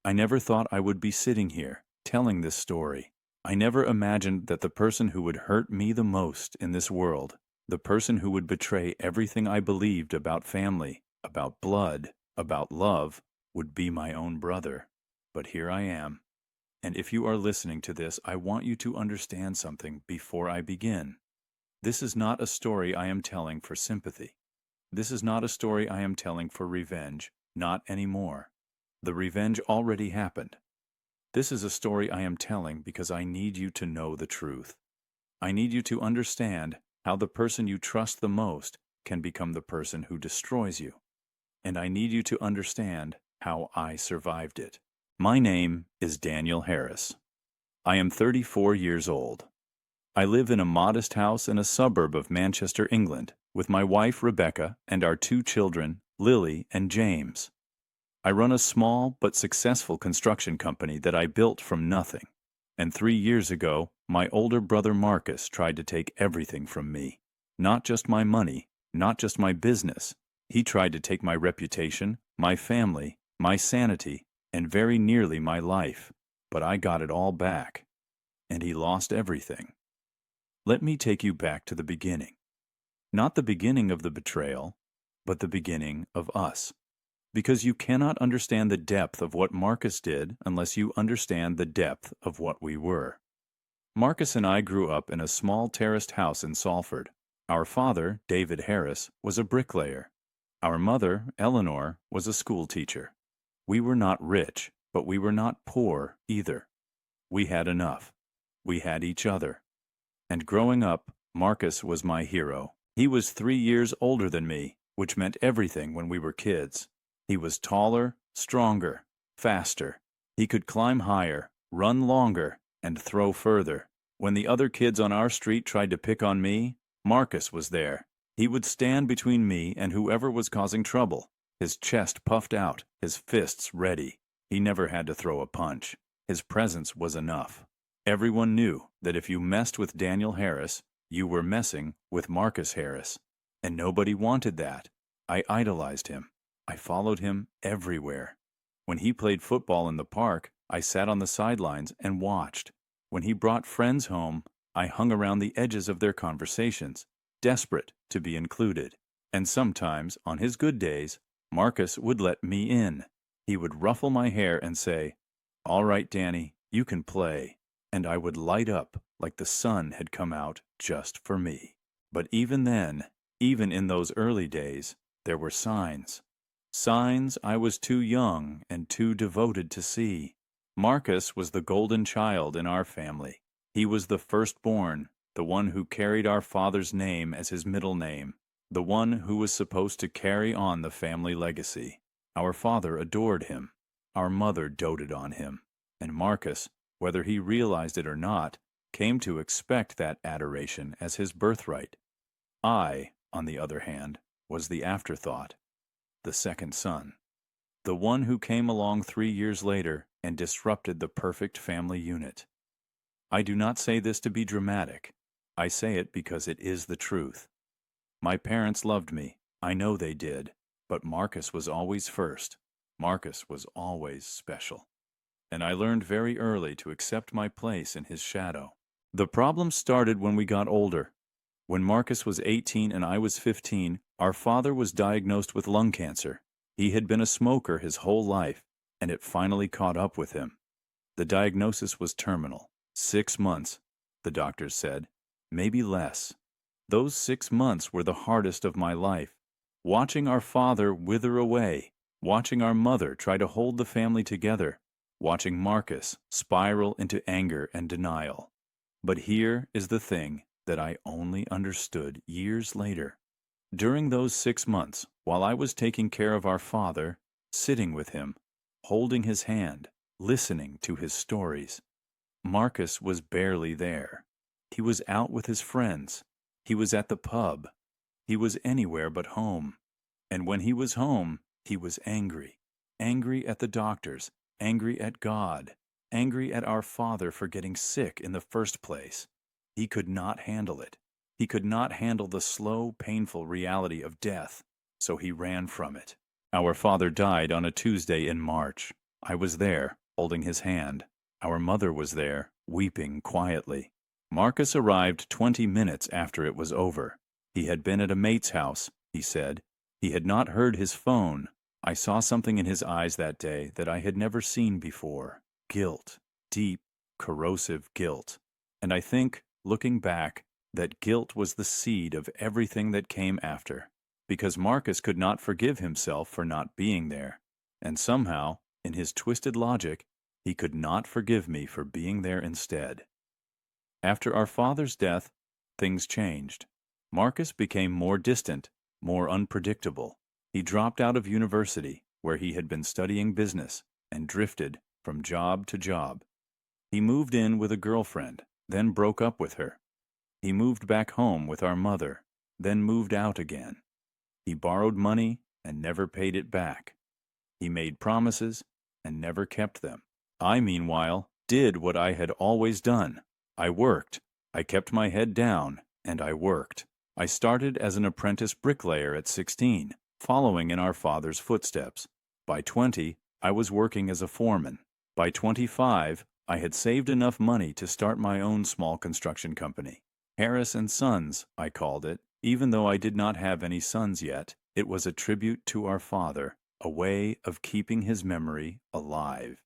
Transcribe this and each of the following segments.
I never thought I would be sitting here, telling this story. I never imagined that the person who would hurt me the most in this world, the person who would betray everything I believed about family, about blood, about love, would be my own brother. But here I am. And if you are listening to this, I want you to understand something before I begin. This is not a story I am telling for sympathy. This is not a story I am telling for revenge, not anymore. The revenge already happened. This is a story I am telling because I need you to know the truth. I need you to understand how the person you trust the most can become the person who destroys you. And I need you to understand how I survived it. My name is Daniel Harris. I am 34 years old. I live in a modest house in a suburb of Manchester, England, with my wife Rebecca and our 2 children, Lily and James. I run a small but successful construction company that I built from nothing. And 3 years ago, my older brother Marcus tried to take everything from me. Not just my money, not just my business. He tried to take my reputation, my family, my sanity, and very nearly my life. But I got it all back. And he lost everything. Let me take you back to the beginning. Not the beginning of the betrayal, but the beginning of us. Because you cannot understand the depth of what Marcus did unless you understand the depth of what we were. Marcus and I grew up in a small terraced house in Salford. Our father, David Harris, was a bricklayer. Our mother, Eleanor, was a school teacher. We were not rich, but we were not poor either. We had enough. We had each other. And growing up, Marcus was my hero. He was 3 years older than me, which meant everything when we were kids. He was taller, stronger, faster. He could climb higher, run longer, and throw further. When the other kids on our street tried to pick on me, Marcus was there. He would stand between me and whoever was causing trouble, his chest puffed out, his fists ready. He never had to throw a punch. His presence was enough. Everyone knew that if you messed with Daniel Harris, you were messing with Marcus Harris. And nobody wanted that. I idolized him. I followed him everywhere. When he played football in the park, I sat on the sidelines and watched. When he brought friends home, I hung around the edges of their conversations, desperate to be included. And sometimes, on his good days, Marcus would let me in. He would ruffle my hair and say, "All right, Danny, you can play." And I would light up like the sun had come out just for me. But even then, even in those early days, there were signs. Signs I was too young and too devoted to see. Marcus was the golden child in our family. He was the firstborn, the one who carried our father's name as his middle name, the one who was supposed to carry on the family legacy. Our father adored him. Our mother doted on him. And Marcus, whether he realized it or not, came to expect that adoration as his birthright. I, on the other hand, was the afterthought. The second son, the one who came along 3 years later and disrupted the perfect family unit. I do not say this to be dramatic. I say it because it is the truth. My parents loved me. I know they did. But Marcus was always first. Marcus was always special. And I learned very early to accept my place in his shadow. The problem started when we got older. When Marcus was 18 and I was 15, our father was diagnosed with lung cancer. He had been a smoker his whole life, and it finally caught up with him. The diagnosis was terminal. 6 months, the doctors said, maybe less. Those 6 months were the hardest of my life. Watching our father wither away, watching our mother try to hold the family together, watching Marcus spiral into anger and denial. But here is the thing that I only understood years later. During those 6 months, while I was taking care of our father, sitting with him, holding his hand, listening to his stories, Marcus was barely there. He was out with his friends. He was at the pub. He was anywhere but home. And when he was home, he was angry. Angry at the doctors, angry at God, angry at our father for getting sick in the first place. He could not handle it. He could not handle the slow, painful reality of death, so he ran from it. Our father died on a Tuesday in March. I was there, holding his hand. Our mother was there, weeping quietly. Marcus arrived 20 minutes after it was over. He had been at a mate's house, he said. He had not heard his phone. I saw something in his eyes that day that I had never seen before. Guilt. Deep, corrosive guilt. And I think, looking back, that guilt was the seed of everything that came after, because Marcus could not forgive himself for not being there. And somehow, in his twisted logic, he could not forgive me for being there instead. After our father's death, things changed. Marcus became more distant, more unpredictable. He dropped out of university, where he had been studying business, and drifted from job to job. He moved in with a girlfriend, then broke up with her. He moved back home with our mother, then moved out again. He borrowed money and never paid it back. He made promises and never kept them. I, meanwhile, did what I had always done. I worked. I kept my head down, and I worked. I started as an apprentice bricklayer at 16, following in our father's footsteps. By 20, I was working as a foreman. By 25, I had saved enough money to start my own small construction company. Harris and Sons, I called it. Even though I did not have any sons yet, it was a tribute to our father, a way of keeping his memory alive.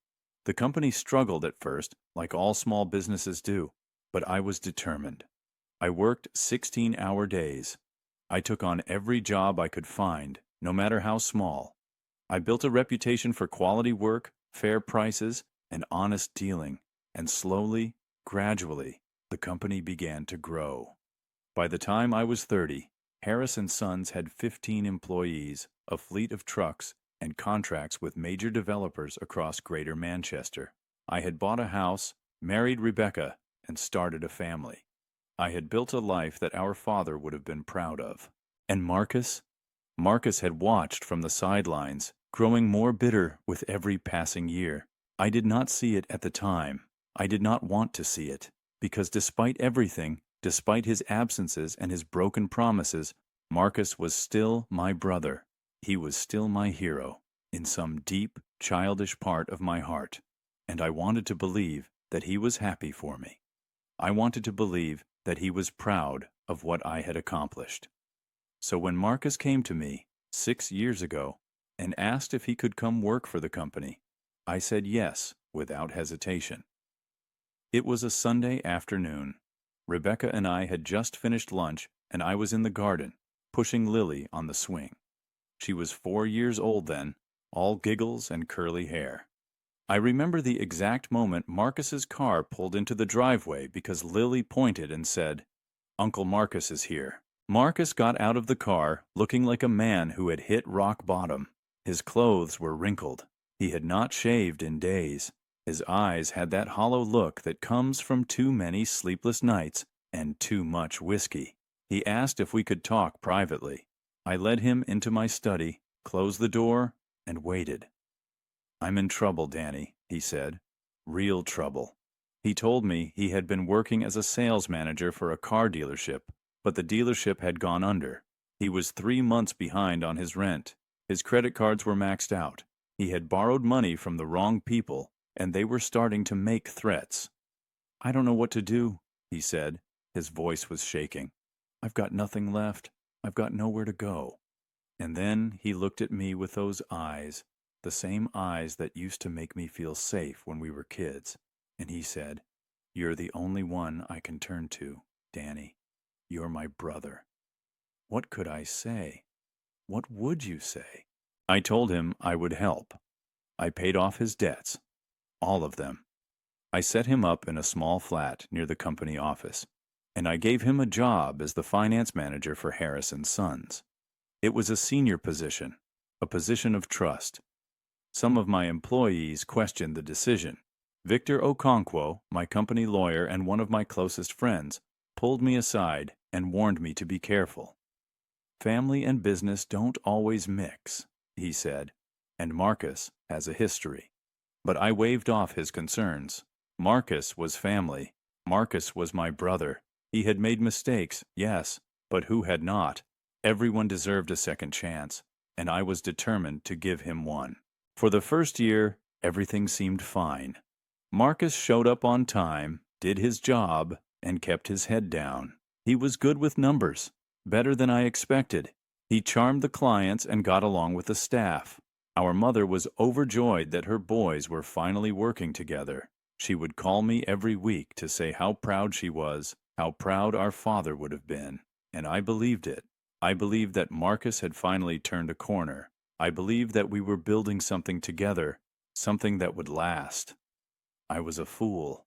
The company struggled at first, like all small businesses do, but I was determined. I worked 16-hour days. I took on every job I could find, no matter how small. I built a reputation for quality work, fair prices, and honest dealing, and slowly, gradually, the company began to grow. By the time I was 30, Harris and Sons had 15 employees, a fleet of trucks, and contracts with major developers across Greater Manchester. I had bought a house, married Rebecca, and started a family. I had built a life that our father would have been proud of. And Marcus? Marcus had watched from the sidelines, growing more bitter with every passing year. I did not see it at the time. I did not want to see it, because despite everything, despite his absences and his broken promises, Marcus was still my brother. He was still my hero, in some deep, childish part of my heart, and I wanted to believe that he was happy for me. I wanted to believe that he was proud of what I had accomplished. So when Marcus came to me 6 years ago and asked if he could come work for the company, I said yes without hesitation. It was a Sunday afternoon. Rebecca and I had just finished lunch, and I was in the garden, pushing Lily on the swing. She was 4 years old then, all giggles and curly hair. I remember the exact moment Marcus's car pulled into the driveway because Lily pointed and said, "Uncle Marcus is here." Marcus got out of the car looking like a man who had hit rock bottom. His clothes were wrinkled. He had not shaved in days. His eyes had that hollow look that comes from too many sleepless nights and too much whiskey. He asked if we could talk privately. I led him into my study, closed the door, and waited. "I'm in trouble, Danny," he said. "Real trouble." He told me he had been working as a sales manager for a car dealership, but the dealership had gone under. He was 3 months behind on his rent. His credit cards were maxed out. He had borrowed money from the wrong people, and they were starting to make threats. "I don't know what to do," he said. His voice was shaking. "I've got nothing left. I've got nowhere to go." And then he looked at me with those eyes, the same eyes that used to make me feel safe when we were kids. And he said, "You're the only one I can turn to, Danny. You're my brother." What could I say? What would you say? I told him I would help. I paid off his debts. All of them. I set him up in a small flat near the company office, and I gave him a job as the finance manager for Harris and Sons. It was a senior position, a position of trust. Some of my employees questioned the decision. Victor Okonkwo, my company lawyer and one of my closest friends, pulled me aside and warned me to be careful. "Family and business don't always mix," he said, "and Marcus has a history." But I waved off his concerns. Marcus was family. Marcus was my brother. He had made mistakes, yes, but who had not? Everyone deserved a second chance, and I was determined to give him one. For the first year, Everything seemed fine. Marcus showed up on time, did his job, and kept his head down. He was good with numbers, better than I expected. He charmed the clients and got along with the staff. Our mother was overjoyed that her boys were finally working together. She would call me every week to say how proud she was, how proud our father would have been. And I believed it. I believed that Marcus had finally turned a corner. I believed that we were building something together, something that would last. I was a fool.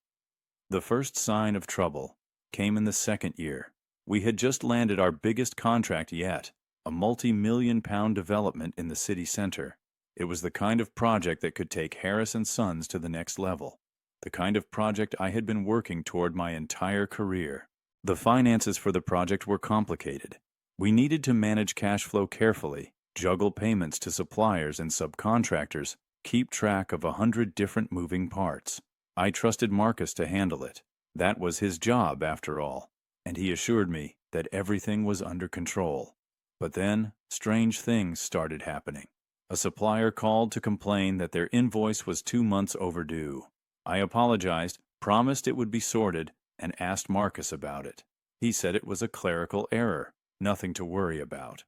The first sign of trouble came in the second year. We had just landed our biggest contract yet, a multi-million-pound development in the city center. It was the kind of project that could take Harris & Sons to the next level, the kind of project I had been working toward my entire career. The finances for the project were complicated. We needed to manage cash flow carefully, juggle payments to suppliers and subcontractors, keep track of 100 different moving parts. I trusted Marcus to handle it. That was his job, after all, and he assured me that everything was under control. But then, strange things started happening. A supplier called to complain that their invoice was 2 months overdue. I apologized, promised it would be sorted, and asked Marcus about it. He said it was a clerical error, nothing to worry about.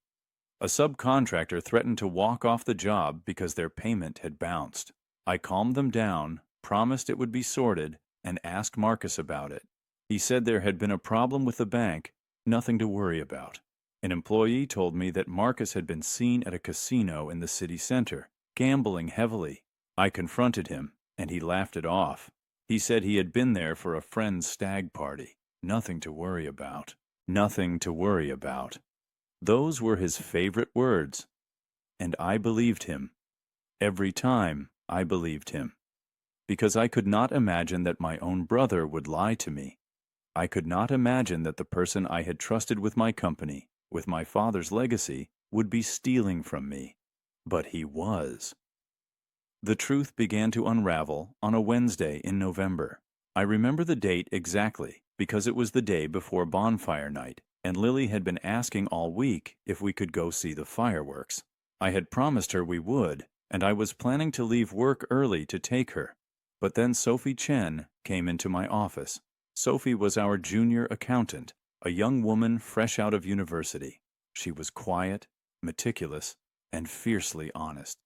A subcontractor threatened to walk off the job because their payment had bounced. I calmed them down, promised it would be sorted, and asked Marcus about it. He said there had been a problem with the bank, nothing to worry about. An employee told me that Marcus had been seen at a casino in the city center, gambling heavily. I confronted him, and he laughed it off. He said he had been there for a friend's stag party. Nothing to worry about. Nothing to worry about. Those were his favorite words. And I believed him. Every time I believed him. Because I could not imagine that my own brother would lie to me. I could not imagine that the person I had trusted with my company, with my father's legacy, would be stealing from me. But he was. The truth began to unravel on a Wednesday in November. I remember the date exactly because it was the day before bonfire night, and Lily had been asking all week if we could go see the fireworks. I had promised her we would, and I was planning to leave work early to take her. But then Sophie Chen came into my office. Sophie was our junior accountant, a young woman fresh out of university. She was quiet, meticulous, and fiercely honest.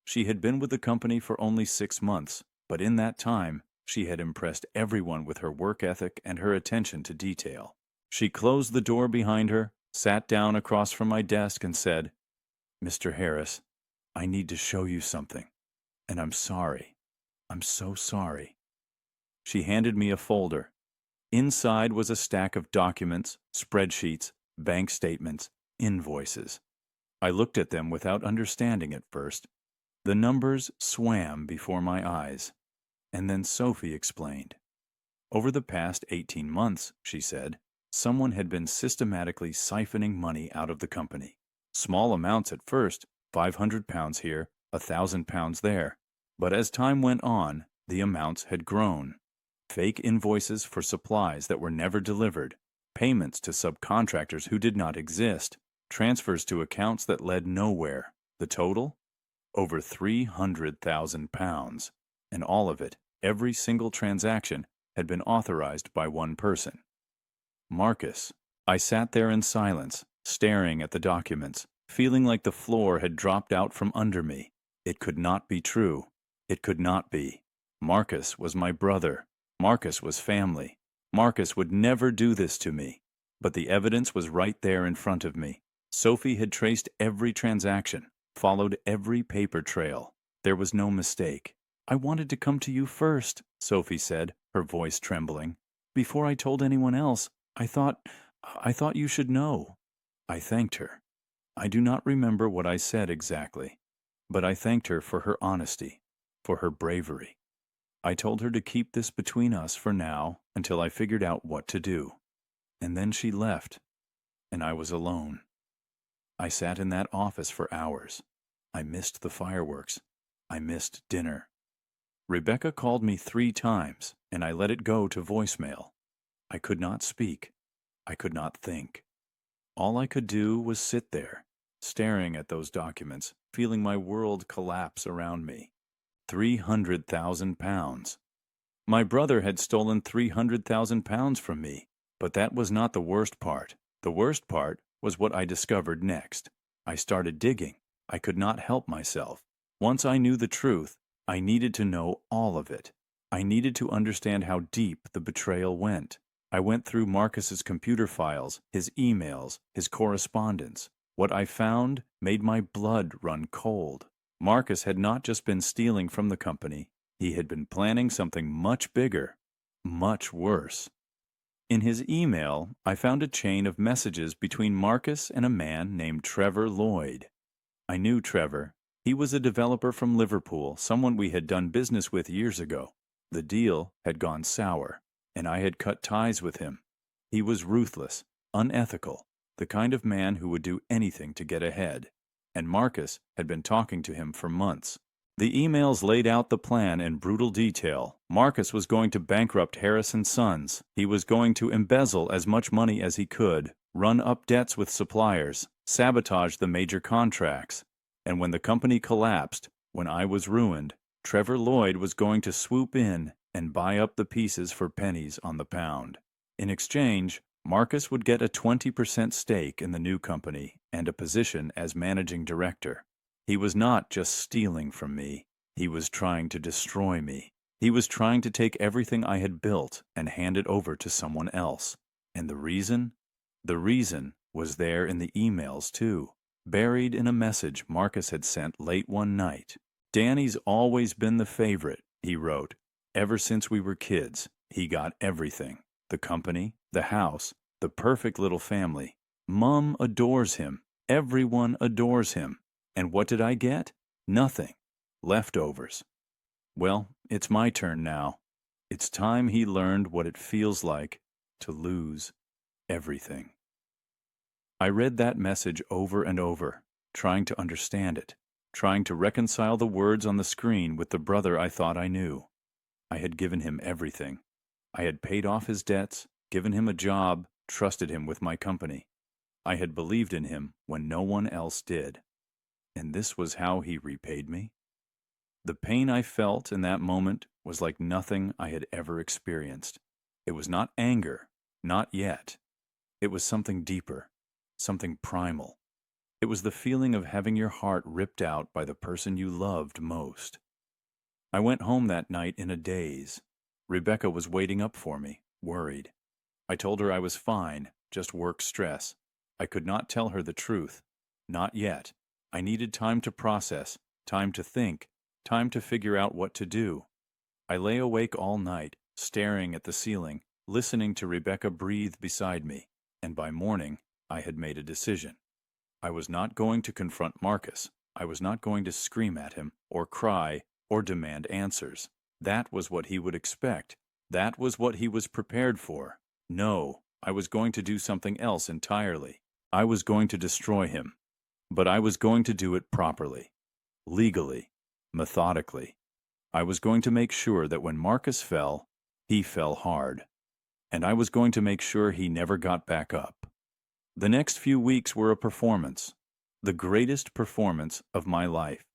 She had been with the company for only 6 months, but in that time, she had impressed everyone with her work ethic and her attention to detail. She closed the door behind her, sat down across from my desk, and said, "Mr. Harris, I need to show you something, and I'm sorry. I'm so sorry." She handed me a folder. Inside was a stack of documents, spreadsheets, bank statements, invoices. I looked at them without understanding at first. The numbers swam before my eyes. And then Sophie explained. Over the past 18 months, she said, someone had been systematically siphoning money out of the company. Small amounts at first, £500 here, £1,000 there. But as time went on, the amounts had grown. Fake invoices for supplies that were never delivered, payments to subcontractors who did not exist, transfers to accounts that led nowhere. The total? Over £300,000. And all of it, every single transaction, had been authorized by one person. Marcus. I sat there in silence, staring at the documents, feeling like the floor had dropped out from under me. It could not be true. It could not be. Marcus was my brother. Marcus was family. Marcus would never do this to me. But the evidence was right there in front of me. Sophie had traced every transaction, followed every paper trail. There was no mistake. "I wanted to come to you first," Sophie said, her voice trembling. "Before I told anyone else, I thought you should know." I thanked her. I do not remember what I said exactly, but I thanked her for her honesty, for her bravery. I told her to keep this between us for now until I figured out what to do. And then she left, and I was alone. I sat in that office for hours. I missed the fireworks. I missed dinner. Rebecca called me 3 times, and I let it go to voicemail. I could not speak. I could not think. All I could do was sit there, staring at those documents, feeling my world collapse around me. £300,000. My brother had stolen £300,000 from me, but that was not the worst part. The worst part was what I discovered next. I started digging. I could not help myself. Once I knew the truth, I needed to know all of it. I needed to understand how deep the betrayal went. I went through Marcus's computer files, his emails, his correspondence. What I found made my blood run cold. Marcus had not just been stealing from the company. He had been planning something much bigger, much worse. In his email, I found a chain of messages between Marcus and a man named Trevor Lloyd. I knew Trevor. He was a developer from Liverpool, someone we had done business with years ago. The deal had gone sour, and I had cut ties with him. He was ruthless, unethical, the kind of man who would do anything to get ahead. And Marcus had been talking to him for months. The emails laid out the plan in brutal detail. Marcus was going to bankrupt Harris & Sons. He was going to embezzle as much money as he could, run up debts with suppliers, sabotage the major contracts. And when the company collapsed, when I was ruined, Trevor Lloyd was going to swoop in and buy up the pieces for pennies on the pound. In exchange, Marcus would get a 20% stake in the new company and a position as managing director. He was not just stealing from me. He was trying to destroy me. He was trying to take everything I had built and hand it over to someone else. And the reason? The reason was there in the emails, too, buried in a message Marcus had sent late one night. "Danny's always been the favorite," he wrote. "Ever since we were kids, he got everything. The company, the house, the perfect little family. Mom adores him. Everyone adores him. And what did I get? Nothing. Leftovers. Well, it's my turn now. It's time he learned what it feels like to lose everything." I read that message over and over, trying to understand it, trying to reconcile the words on the screen with the brother I thought I knew. I had given him everything. I had paid off his debts, given him a job, trusted him with my company. I had believed in him when no one else did. And this was how he repaid me? The pain I felt in that moment was like nothing I had ever experienced. It was not anger, not yet. It was something deeper, something primal. It was the feeling of having your heart ripped out by the person you loved most. I went home that night in a daze. Rebecca was waiting up for me, worried. I told her I was fine, just work stress. I could not tell her the truth. Not yet. I needed time to process, time to think, time to figure out what to do. I lay awake all night, staring at the ceiling, listening to Rebecca breathe beside me, and by morning, I had made a decision. I was not going to confront Marcus. I was not going to scream at him, or cry, or demand answers. That was what he would expect. That was what he was prepared for. No, I was going to do something else entirely. I was going to destroy him. But I was going to do it properly, legally, methodically. I was going to make sure that when Marcus fell, he fell hard. And I was going to make sure he never got back up. The next few weeks were a performance, the greatest performance of my life.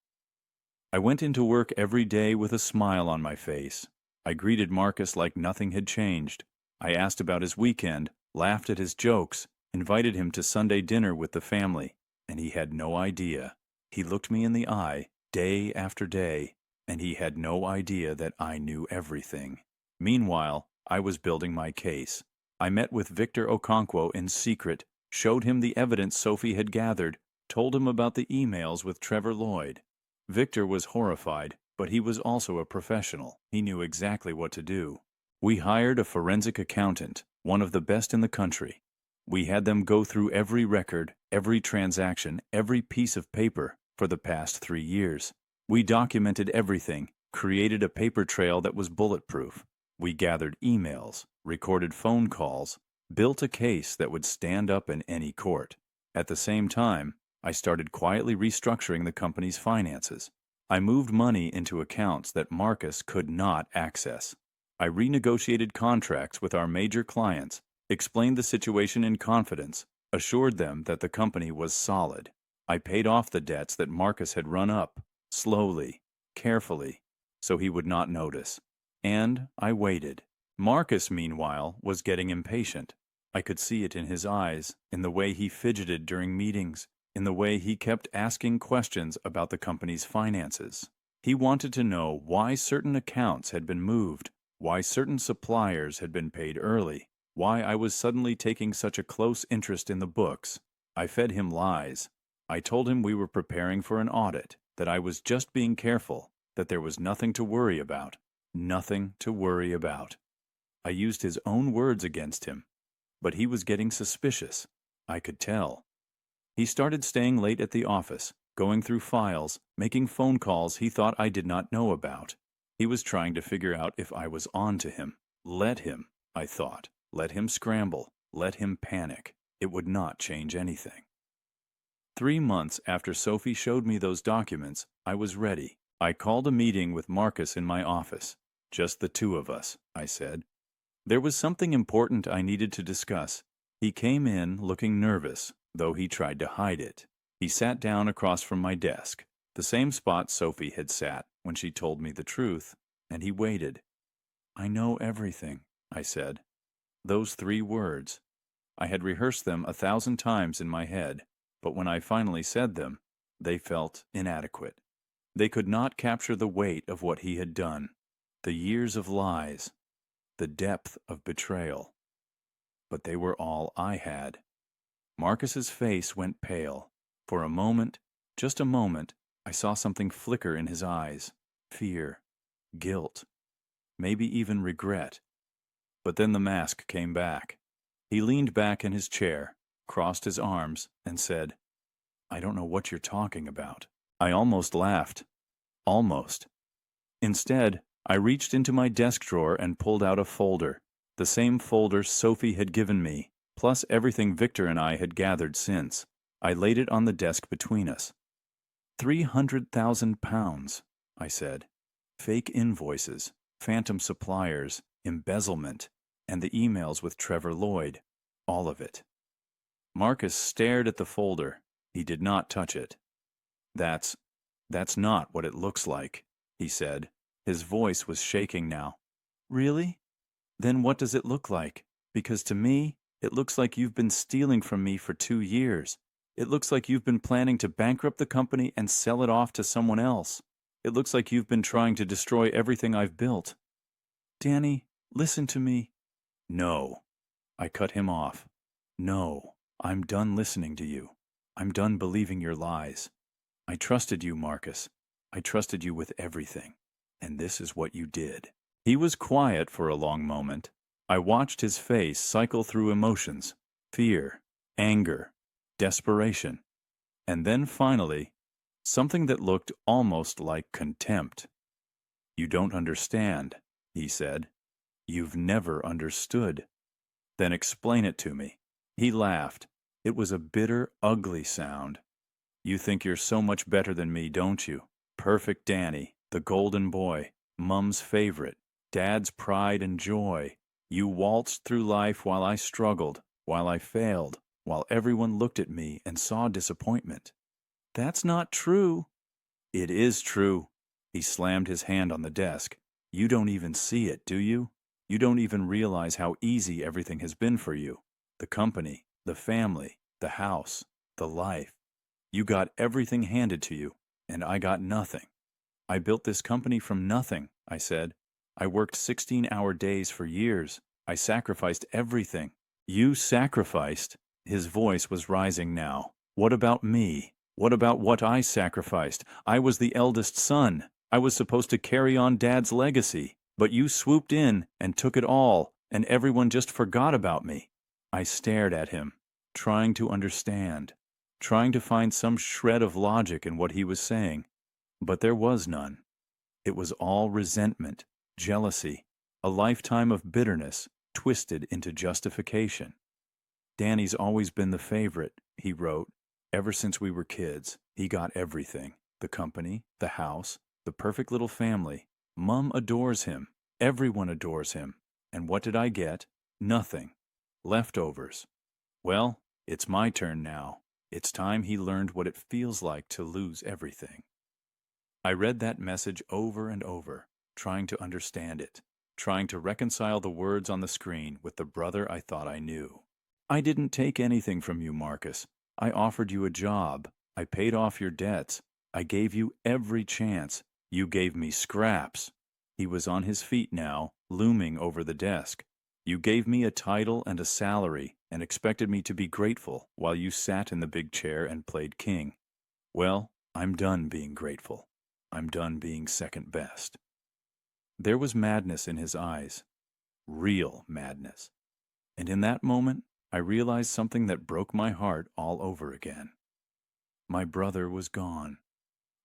I went into work every day with a smile on my face. I greeted Marcus like nothing had changed. I asked about his weekend, laughed at his jokes, invited him to Sunday dinner with the family. And he had no idea. He looked me in the eye day after day, and he had no idea that I knew everything. Meanwhile, I was building my case. I met with Victor Okonkwo in secret, showed him the evidence Sophie had gathered, told him about the emails with Trevor Lloyd. Victor was horrified, but he was also a professional. He knew exactly what to do. We hired a forensic accountant, one of the best in the country. We had them go through every record, every transaction, every piece of paper for the past 3 years. We documented everything, created a paper trail that was bulletproof. We gathered emails, recorded phone calls, built a case that would stand up in any court. At the same time, I started quietly restructuring the company's finances. I moved money into accounts that Marcus could not access. I renegotiated contracts with our major clients, explained the situation in confidence, assured them that the company was solid. I paid off the debts that Marcus had run up, slowly, carefully. so he would not notice. And I waited. Marcus, meanwhile, was getting impatient. I could see it in his eyes, in the way he fidgeted during meetings, in the way he kept asking questions about the company's finances. He wanted to know why certain accounts had been moved, why certain suppliers had been paid early, why I was suddenly taking such a close interest in the books. I fed him lies. I told him we were preparing for an audit, that I was just being careful, that there was nothing to worry about. Nothing to worry about. I used his own words against him, but he was getting suspicious. I could tell. He started staying late at the office, going through files, making phone calls he thought I did not know about. He was trying to figure out if I was on to him. Let him, I thought. Let him scramble. Let him panic. It would not change anything. 3 months after Sophie showed me those documents, I was ready. I called a meeting with Marcus in my office. Just the two of us, I said. There was something important I needed to discuss. He came in looking nervous, though he tried to hide it. He sat down across from my desk, the same spot Sophie had sat when she told me the truth, and he waited. I know everything, I said. Those 3 words. I had rehearsed them 1,000 times in my head, but when I finally said them, they felt inadequate. They could not capture the weight of what he had done, the years of lies, the depth of betrayal. But they were all I had. Marcus's face went pale. For a moment, just a moment, I saw something flicker in his eyes. Fear, guilt, maybe even regret. But then the mask came back. He leaned back in his chair, crossed his arms, and said, I don't know what you're talking about. I almost laughed. Almost. Instead, I reached into my desk drawer and pulled out a folder, the same folder Sophie had given me, plus everything Victor and I had gathered since. I laid it on the desk between us. 300,000 pounds, I said. Fake invoices, phantom suppliers, embezzlement, and the emails with Trevor Lloyd. All of it. Marcus stared at the folder. He did not touch it. That's not what it looks like, he said. His voice was shaking now. Really? Then what does it look like? Because to me, it looks like you've been stealing from me for 2 years. It looks like you've been planning to bankrupt the company and sell it off to someone else. It looks like you've been trying to destroy everything I've built. Danny, listen to me. No. I cut him off. No, I'm done listening to you. I'm done believing your lies. I trusted you, Marcus. I trusted you with everything. And this is what you did. He was quiet for a long moment. I watched his face cycle through emotions, fear, anger, desperation, and then finally, something that looked almost like contempt. You don't understand, he said. You've never understood. Then explain it to me. He laughed. It was a bitter, ugly sound. You think you're so much better than me, don't you? Perfect Danny, the golden boy, Mum's favorite, Dad's pride and joy. You waltzed through life while I struggled, while I failed, while everyone looked at me and saw disappointment. That's not true. It is true. He slammed his hand on the desk. You don't even see it, do you? You don't even realize how easy everything has been for you. The company, the family, the house, the life. You got everything handed to you, and I got nothing. I built this company from nothing, I said. I worked 16-hour days for years. I sacrificed everything. You sacrificed? His voice was rising now. What about me? What about what I sacrificed? I was the eldest son. I was supposed to carry on Dad's legacy. But you swooped in and took it all, and everyone just forgot about me. I stared at him, trying to understand, trying to find some shred of logic in what he was saying. But there was none. It was all resentment, jealousy, a lifetime of bitterness twisted into justification. Danny's always been the favorite, he wrote. Ever since we were kids, he got everything. The company, the house, the perfect little family. Mum adores him. Everyone adores him. And what did I get? Nothing. Leftovers. Well, it's my turn now. It's time he learned what it feels like to lose everything. I read that message over and over. trying to understand it, trying to reconcile the words on the screen with the brother I thought I knew. I didn't take anything from you, Marcus. I offered you a job. I paid off your debts. I gave you every chance. You gave me scraps. He was on his feet now, looming over the desk. You gave me a title and a salary and expected me to be grateful while you sat in the big chair and played king. Well, I'm done being grateful. I'm done being second best. There was madness in his eyes, real madness. And in that moment, I realized something that broke my heart all over again. My brother was gone.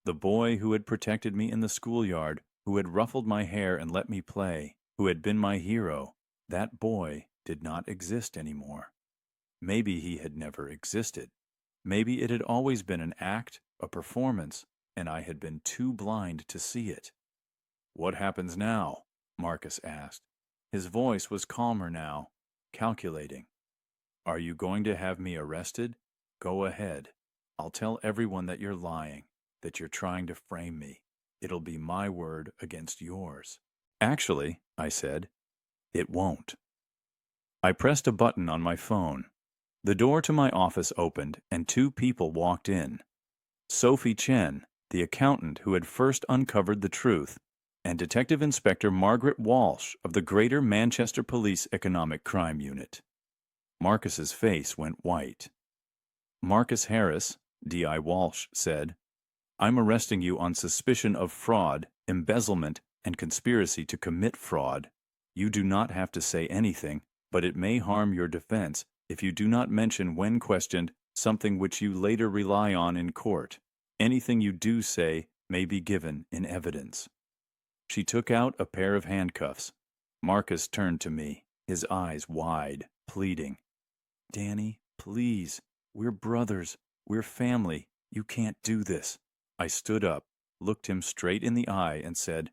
The boy who had protected me in the schoolyard, who had ruffled my hair and let me play, who had been my hero, that boy did not exist anymore. Maybe he had never existed. Maybe it had always been an act, a performance, and I had been too blind to see it. "What happens now?" Marcus asked. His voice was calmer now, calculating. "Are you going to have me arrested? Go ahead. I'll tell everyone that you're lying, that you're trying to frame me. It'll be my word against yours." "Actually," I said, "it won't." I pressed a button on my phone. The door to my office opened, and two people walked in. Sophie Chen, the accountant who had first uncovered the truth, and Detective Inspector Margaret Walsh of the Greater Manchester Police Economic Crime Unit. Marcus's face went white. "Marcus Harris," D.I. Walsh said, "I'm arresting you on suspicion of fraud, embezzlement, and conspiracy to commit fraud. You do not have to say anything, but it may harm your defense if you do not mention when questioned something which you later rely on in court. Anything you do say may be given in evidence." She took out a pair of handcuffs. Marcus turned to me, his eyes wide, pleading. "Danny, please. We're brothers. We're family. You can't do this." I stood up, looked him straight in the eye, and said,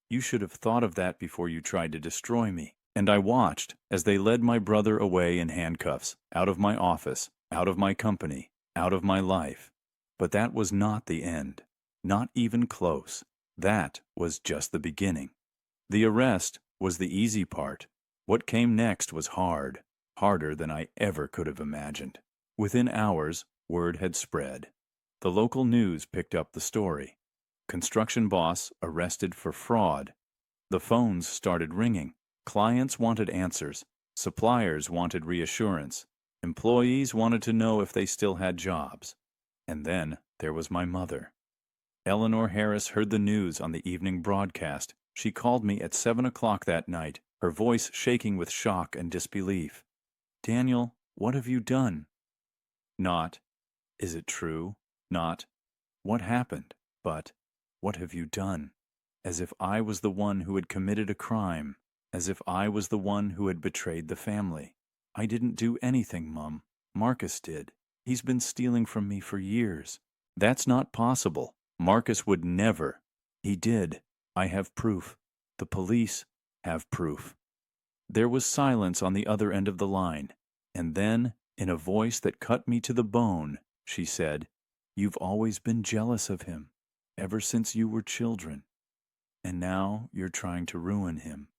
"You should have thought of that before you tried to destroy me." And I watched as they led my brother away in handcuffs, out of my office, out of my company, out of my life. But that was not the end. Not even close. That was just the beginning. The arrest was the easy part. What came next was hard, harder than I ever could have imagined. Within hours, word had spread. The local news picked up the story. Construction boss arrested for fraud. The phones started ringing. Clients wanted answers. Suppliers wanted reassurance. Employees wanted to know if they still had jobs. And then there was my mother. Eleanor Harris heard the news on the evening broadcast. She called me at 7 o'clock that night, her voice shaking with shock and disbelief. "Daniel, what have you done?" Not, "Is it true?" Not, "What happened?" But, "What have you done?" As if I was the one who had committed a crime. As if I was the one who had betrayed the family. "I didn't do anything, Mum. Marcus did. He's been stealing from me for years." "That's not possible. Marcus would never." "He did. I have proof. The police have proof." There was silence on the other end of the line, and then, in a voice that cut me to the bone, she said, "You've always been jealous of him, ever since you were children, and now you're trying to ruin him."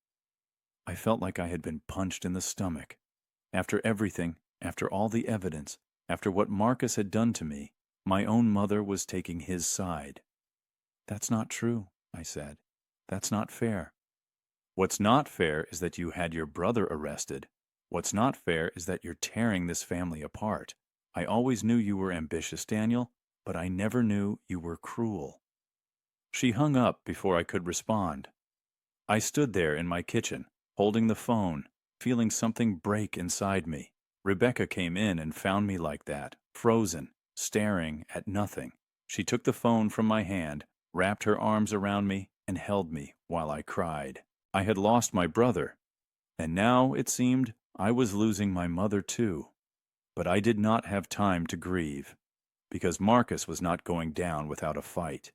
I felt like I had been punched in the stomach. After everything, after all the evidence, after what Marcus had done to me, my own mother was taking his side. "That's not true," I said. "That's not fair." "What's not fair is that you had your brother arrested. What's not fair is that you're tearing this family apart. I always knew you were ambitious, Daniel, but I never knew you were cruel." She hung up before I could respond. I stood there in my kitchen, holding the phone, feeling something break inside me. Rebecca came in and found me like that, frozen, staring at nothing. She took the phone from my hand, wrapped her arms around me, and held me while I cried. I had lost my brother, and now, it seemed, I was losing my mother too. But I did not have time to grieve, because Marcus was not going down without a fight.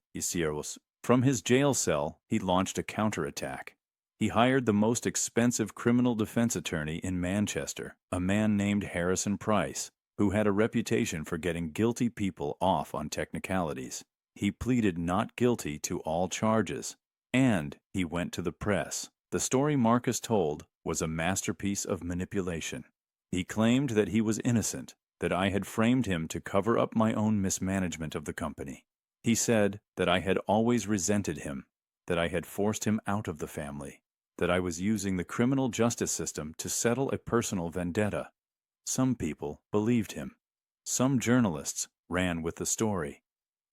From his jail cell, he launched a counterattack. He hired the most expensive criminal defense attorney in Manchester, a man named Harrison Price, who had a reputation for getting guilty people off on technicalities. He pleaded not guilty to all charges. And he went to the press. The story Marcus told was a masterpiece of manipulation. He claimed that he was innocent, that I had framed him to cover up my own mismanagement of the company. He said that I had always resented him, that I had forced him out of the family, that I was using the criminal justice system to settle a personal vendetta. Some people believed him. Some journalists ran with the story.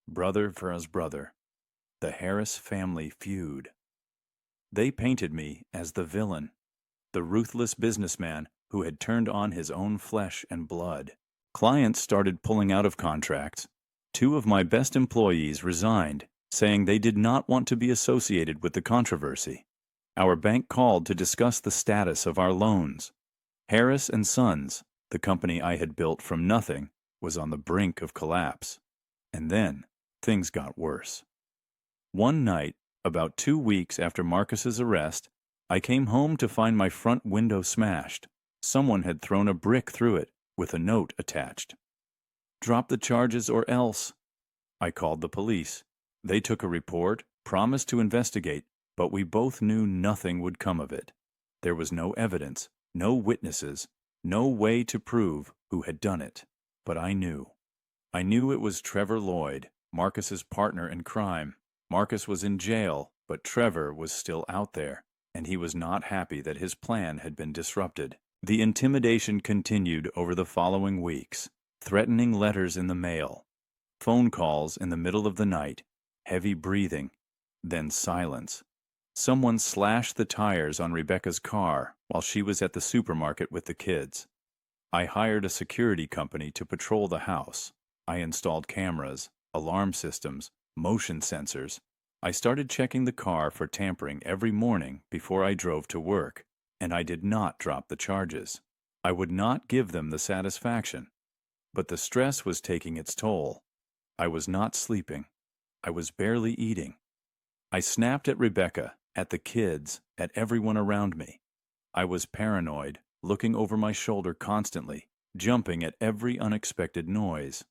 Brother versus brother. The Harris family feud. They painted me as the villain, the ruthless businessman who had turned on his own flesh and blood. Clients started pulling out of contracts. 2 of my best employees resigned, saying they did not want to be associated with the controversy. Our bank called to discuss the status of our loans. Harris and Sons, the company I had built from nothing, was on the brink of collapse. And then things got worse. One night, about 2 weeks after Marcus's arrest, I came home to find my front window smashed. Someone had thrown a brick through it with a note attached. "Drop the charges or else." I called the police. They took a report, promised to investigate, but we both knew nothing would come of it. There was no evidence, no witnesses, no way to prove who had done it. But I knew. I knew it was Trevor Lloyd, Marcus's partner in crime. Marcus was in jail, but Trevor was still out there, and he was not happy that his plan had been disrupted. The intimidation continued over the following weeks. Threatening letters in the mail, phone calls in the middle of the night, heavy breathing, then silence. Someone slashed the tires on Rebecca's car while she was at the supermarket with the kids. I hired a security company to patrol the house. I installed cameras, alarm systems, motion sensors. I started checking the car for tampering every morning before I drove to work, and I did not drop the charges. I would not give them the satisfaction. But the stress was taking its toll. I was not sleeping. I was barely eating. I snapped at Rebecca, at the kids, at everyone around me. I was paranoid, looking over my shoulder constantly, jumping at every unexpected noise.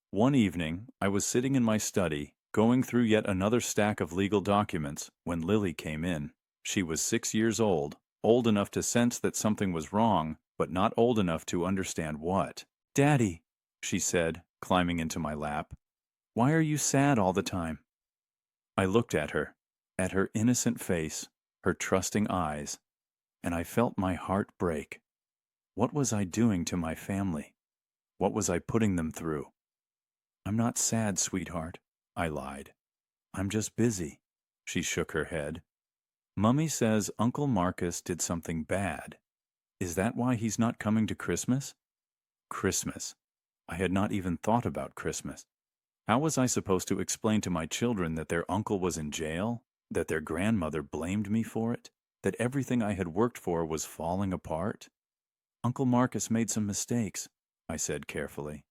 One evening, I was sitting in my study, going through yet another stack of legal documents, when Lily came in. She was 6 years old enough to sense that something was wrong, but not old enough to understand what. "Daddy," she said, climbing into my lap, "why are you sad all the time?" I looked at her innocent face, her trusting eyes, and I felt my heart break. What was I doing to my family? What was I putting them through? "I'm not sad, sweetheart," I lied. "I'm just busy." She shook her head. "Mummy says Uncle Marcus did something bad. Is that why he's not coming to Christmas?" Christmas. I had not even thought about Christmas. How was I supposed to explain to my children that their uncle was in jail, that their grandmother blamed me for it, that everything I had worked for was falling apart? "Uncle Marcus made some mistakes," I said carefully,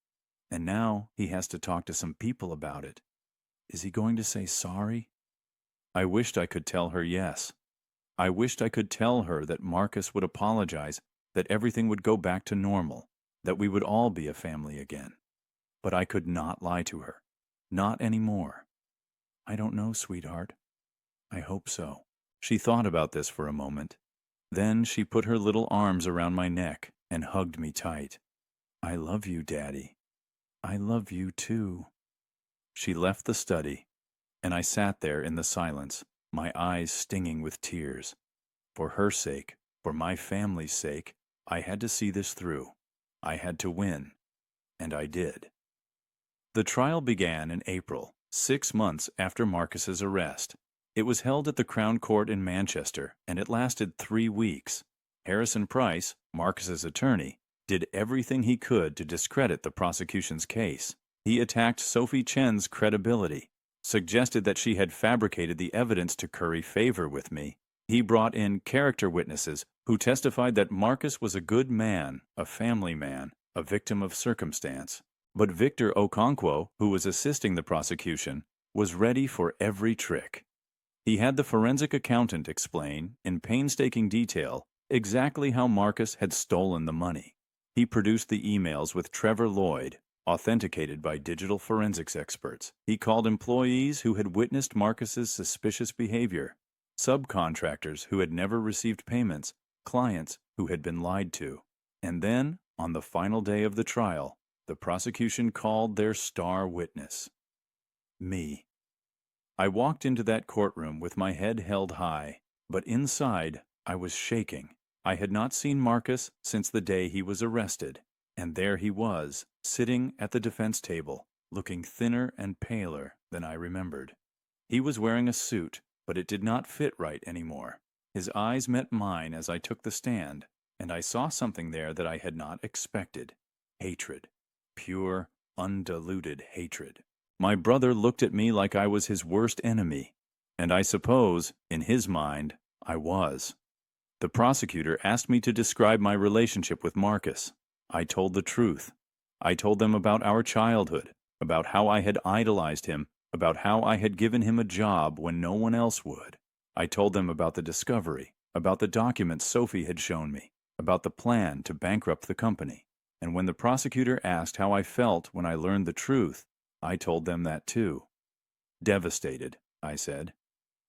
"and now he has to talk to some people about it. Is he going to say sorry?" I wished I could tell her yes. I wished I could tell her that Marcus would apologize, that everything would go back to normal, that we would all be a family again. But I could not lie to her. Not anymore. "I don't know, sweetheart. I hope so." She thought about this for a moment. Then she put her little arms around my neck and hugged me tight. "I love you, Daddy. I love you too." She left the study, and I sat there in the silence, my eyes stinging with tears. For her sake, for my family's sake, I had to see this through. I had to win, and I did. The trial began in April, 6 months after Marcus's arrest. It was held at the Crown Court in Manchester, and it lasted 3 weeks. Harrison Price, Marcus's attorney, did everything he could to discredit the prosecution's case. He attacked Sophie Chen's credibility, suggested that she had fabricated the evidence to curry favor with me. He brought in character witnesses who testified that Marcus was a good man, a family man, a victim of circumstance. But Victor Okonkwo, who was assisting the prosecution, was ready for every trick. He had the forensic accountant explain, in painstaking detail, exactly how Marcus had stolen the money. He produced the emails with Trevor Lloyd, authenticated by digital forensics experts. He called employees who had witnessed Marcus's suspicious behavior, subcontractors who had never received payments, clients who had been lied to. And then, on the final day of the trial, the prosecution called their star witness. Me. I walked into that courtroom with my head held high, but inside I was shaking. I had not seen Marcus since the day he was arrested, and there he was, sitting at the defense table, looking thinner and paler than I remembered. He was wearing a suit, but it did not fit right anymore. His eyes met mine as I took the stand, and I saw something there that I had not expected. Hatred. Pure, undiluted hatred. My brother looked at me like I was his worst enemy, and I suppose, in his mind, I was. The prosecutor asked me to describe my relationship with Marcus. I told the truth. I told them about our childhood, about how I had idolized him, about how I had given him a job when no one else would. I told them about the discovery, about the documents Sophie had shown me, about the plan to bankrupt the company. And when the prosecutor asked how I felt when I learned the truth, I told them that too. Devastated, I said.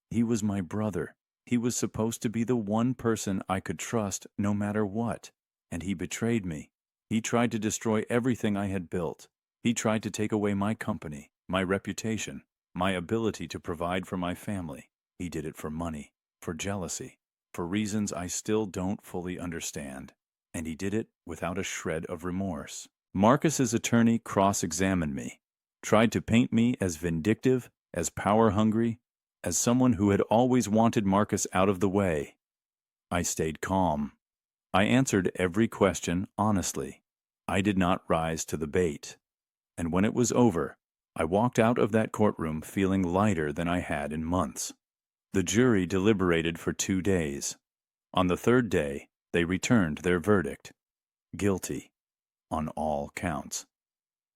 He was my brother. He was supposed to be the one person I could trust no matter what, and he betrayed me. He tried to destroy everything I had built. He tried to take away my company, my reputation, my ability to provide for my family. He did it for money, for jealousy, for reasons I still don't fully understand. And he did it without a shred of remorse. Marcus's attorney cross-examined me, tried to paint me as vindictive, as power-hungry, as someone who had always wanted Marcus out of the way. I stayed calm. I answered every question honestly. I did not rise to the bait. And when it was over, I walked out of that courtroom feeling lighter than I had in months. The jury deliberated for 2 days. On the third day, they returned their verdict. Guilty. On all counts.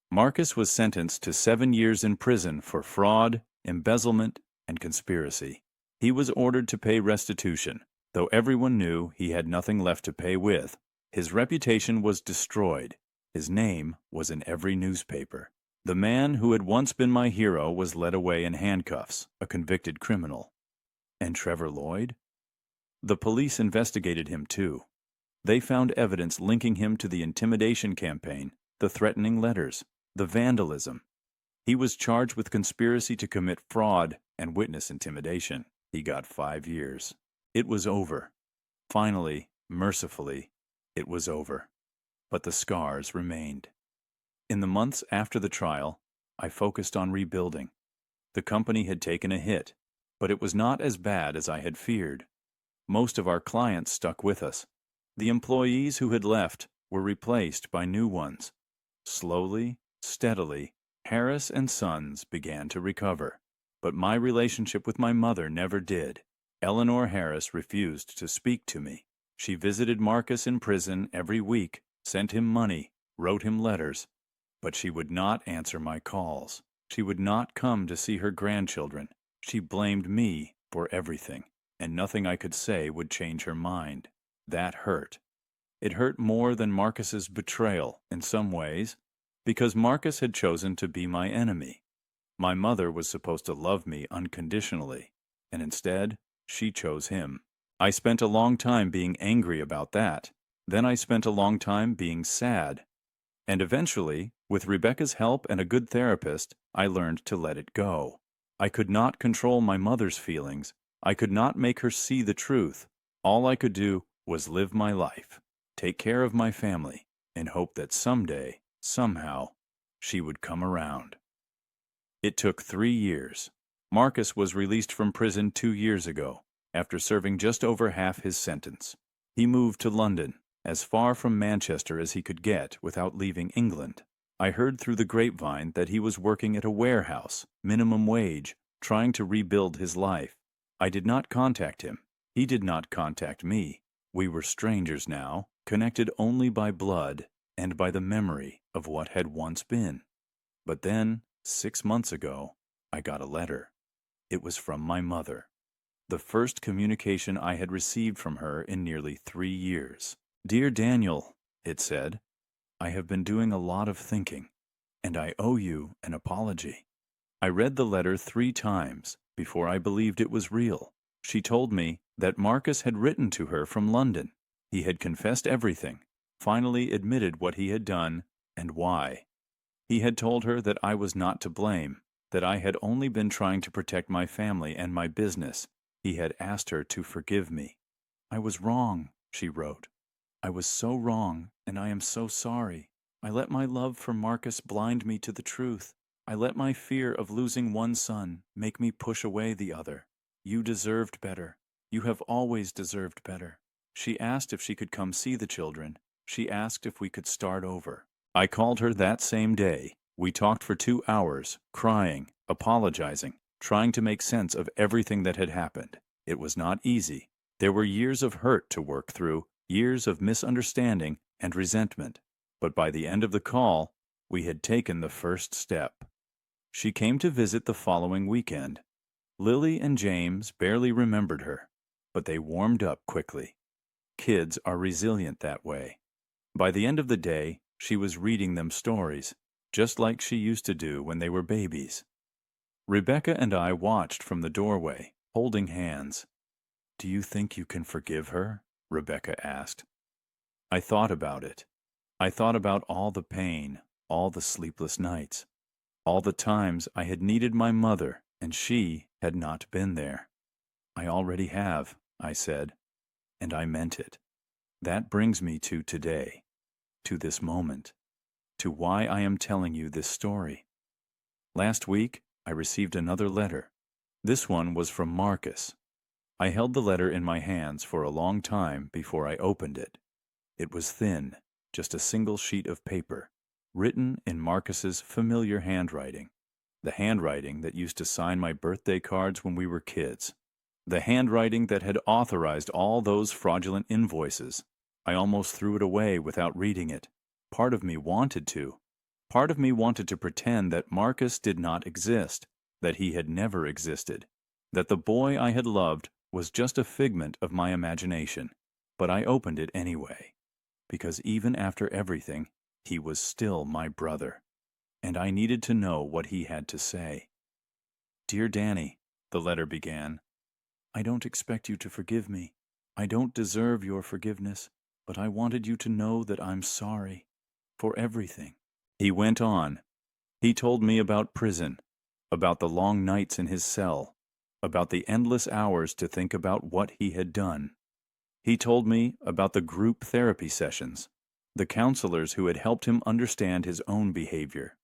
Marcus was sentenced to 7 years in prison for fraud, embezzlement, and conspiracy. He was ordered to pay restitution, though everyone knew he had nothing left to pay with. His reputation was destroyed. His name was in every newspaper. The man who had once been my hero was led away in handcuffs, a convicted criminal. And Trevor Lloyd? The police investigated him too. They found evidence linking him to the intimidation campaign, the threatening letters, the vandalism. He was charged with conspiracy to commit fraud and witness intimidation. He got 5 years. It was over. Finally, mercifully, it was over. But the scars remained. In the months after the trial, I focused on rebuilding. The company had taken a hit, but it was not as bad as I had feared. Most of our clients stuck with us. The employees who had left were replaced by new ones. Slowly, steadily, Harris and Sons began to recover. But my relationship with my mother never did. Eleanor Harris refused to speak to me. She visited Marcus in prison every week, sent him money, wrote him letters. But she would not answer my calls. She would not come to see her grandchildren. She blamed me for everything, and nothing I could say would change her mind. That hurt. It hurt more than Marcus's betrayal in some ways, because Marcus had chosen to be my enemy. My mother was supposed to love me unconditionally, and instead, she chose him. I spent a long time being angry about that. Then I spent a long time being sad. And eventually, with Rebecca's help and a good therapist, I learned to let it go. I could not control my mother's feelings. I could not make her see the truth. All I could do was live my life, take care of my family, and hope that someday, somehow, she would come around. It took 3 years. Marcus was released from prison 2 years ago, after serving just over half his sentence. He moved to London, as far from Manchester as he could get without leaving England. I heard through the grapevine that he was working at a warehouse, minimum wage, trying to rebuild his life. I did not contact him. He did not contact me. We were strangers now, connected only by blood and by the memory of what had once been. But then, 6 months ago, I got a letter. It was from my mother. The first communication I had received from her in nearly 3 years. "Dear Daniel," it said, "I have been doing a lot of thinking, and I owe you an apology." I read the letter 3 times before I believed it was real. She told me that Marcus had written to her from London. He had confessed everything, finally admitted what he had done and why. He had told her that I was not to blame, that I had only been trying to protect my family and my business. He had asked her to forgive me. "I was wrong," she wrote. "I was so wrong, and I am so sorry. I let my love for Marcus blind me to the truth. I let my fear of losing one son make me push away the other. You deserved better. You have always deserved better." She asked if she could come see the children. She asked if we could start over. I called her that same day. We talked for 2 hours, crying, apologizing, trying to make sense of everything that had happened. It was not easy. There were years of hurt to work through, years of misunderstanding and resentment. But by the end of the call, we had taken the first step. She came to visit the following weekend. Lily and James barely remembered her, but they warmed up quickly. Kids are resilient that way. By the end of the day, she was reading them stories, just like she used to do when they were babies. Rebecca and I watched from the doorway, holding hands. "Do you think you can forgive her?" Rebecca asked. I thought about it. I thought about all the pain, all the sleepless nights, all the times I had needed my mother and she had not been there. "I already have," I said, and I meant it. That brings me to today, to this moment, to why I am telling you this story. Last week, I received another letter. This one was from Marcus. I held the letter in my hands for a long time before I opened it. It was thin, just a single sheet of paper, written in Marcus's familiar handwriting, the handwriting that used to sign my birthday cards when we were kids, the handwriting that had authorized all those fraudulent invoices. I almost threw it away without reading it. Part of me wanted to. Part of me wanted to pretend that Marcus did not exist, that he had never existed, that the boy I had loved was just a figment of my imagination. But I opened it anyway, because even after everything, he was still my brother, and I needed to know what he had to say. "Dear Danny," the letter began, "I don't expect you to forgive me. I don't deserve your forgiveness, but I wanted you to know that I'm sorry for everything." He went on. He told me about prison, about the long nights in his cell, about the endless hours to think about what he had done. He told me about the group therapy sessions, the counselors who had helped him understand his own behavior.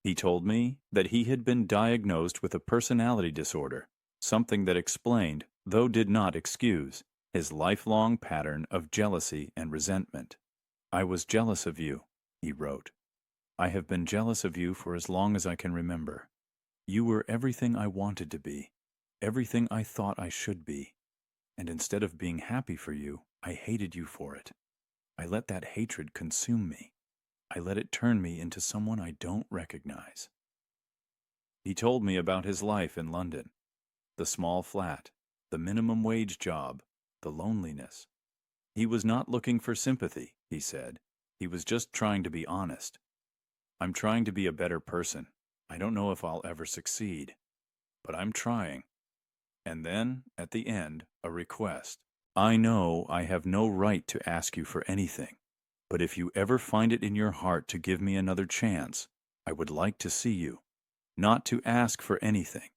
He told me that he had been diagnosed with a personality disorder, something that explained, though did not excuse, his lifelong pattern of jealousy and resentment. "I was jealous of you," he wrote. "I have been jealous of you for as long as I can remember. You were everything I wanted to be, everything I thought I should be. And instead of being happy for you, I hated you for it. I let that hatred consume me. I let it turn me into someone I don't recognize." He told me about his life in London, the small flat, the minimum wage job, the loneliness. He was not looking for sympathy, he said. He was just trying to be honest. "I'm trying to be a better person. I don't know if I'll ever succeed, but I'm trying." And then, at the end, a request. "I know I have no right to ask you for anything, but if you ever find it in your heart to give me another chance, I would like to see you. Not to ask for anything,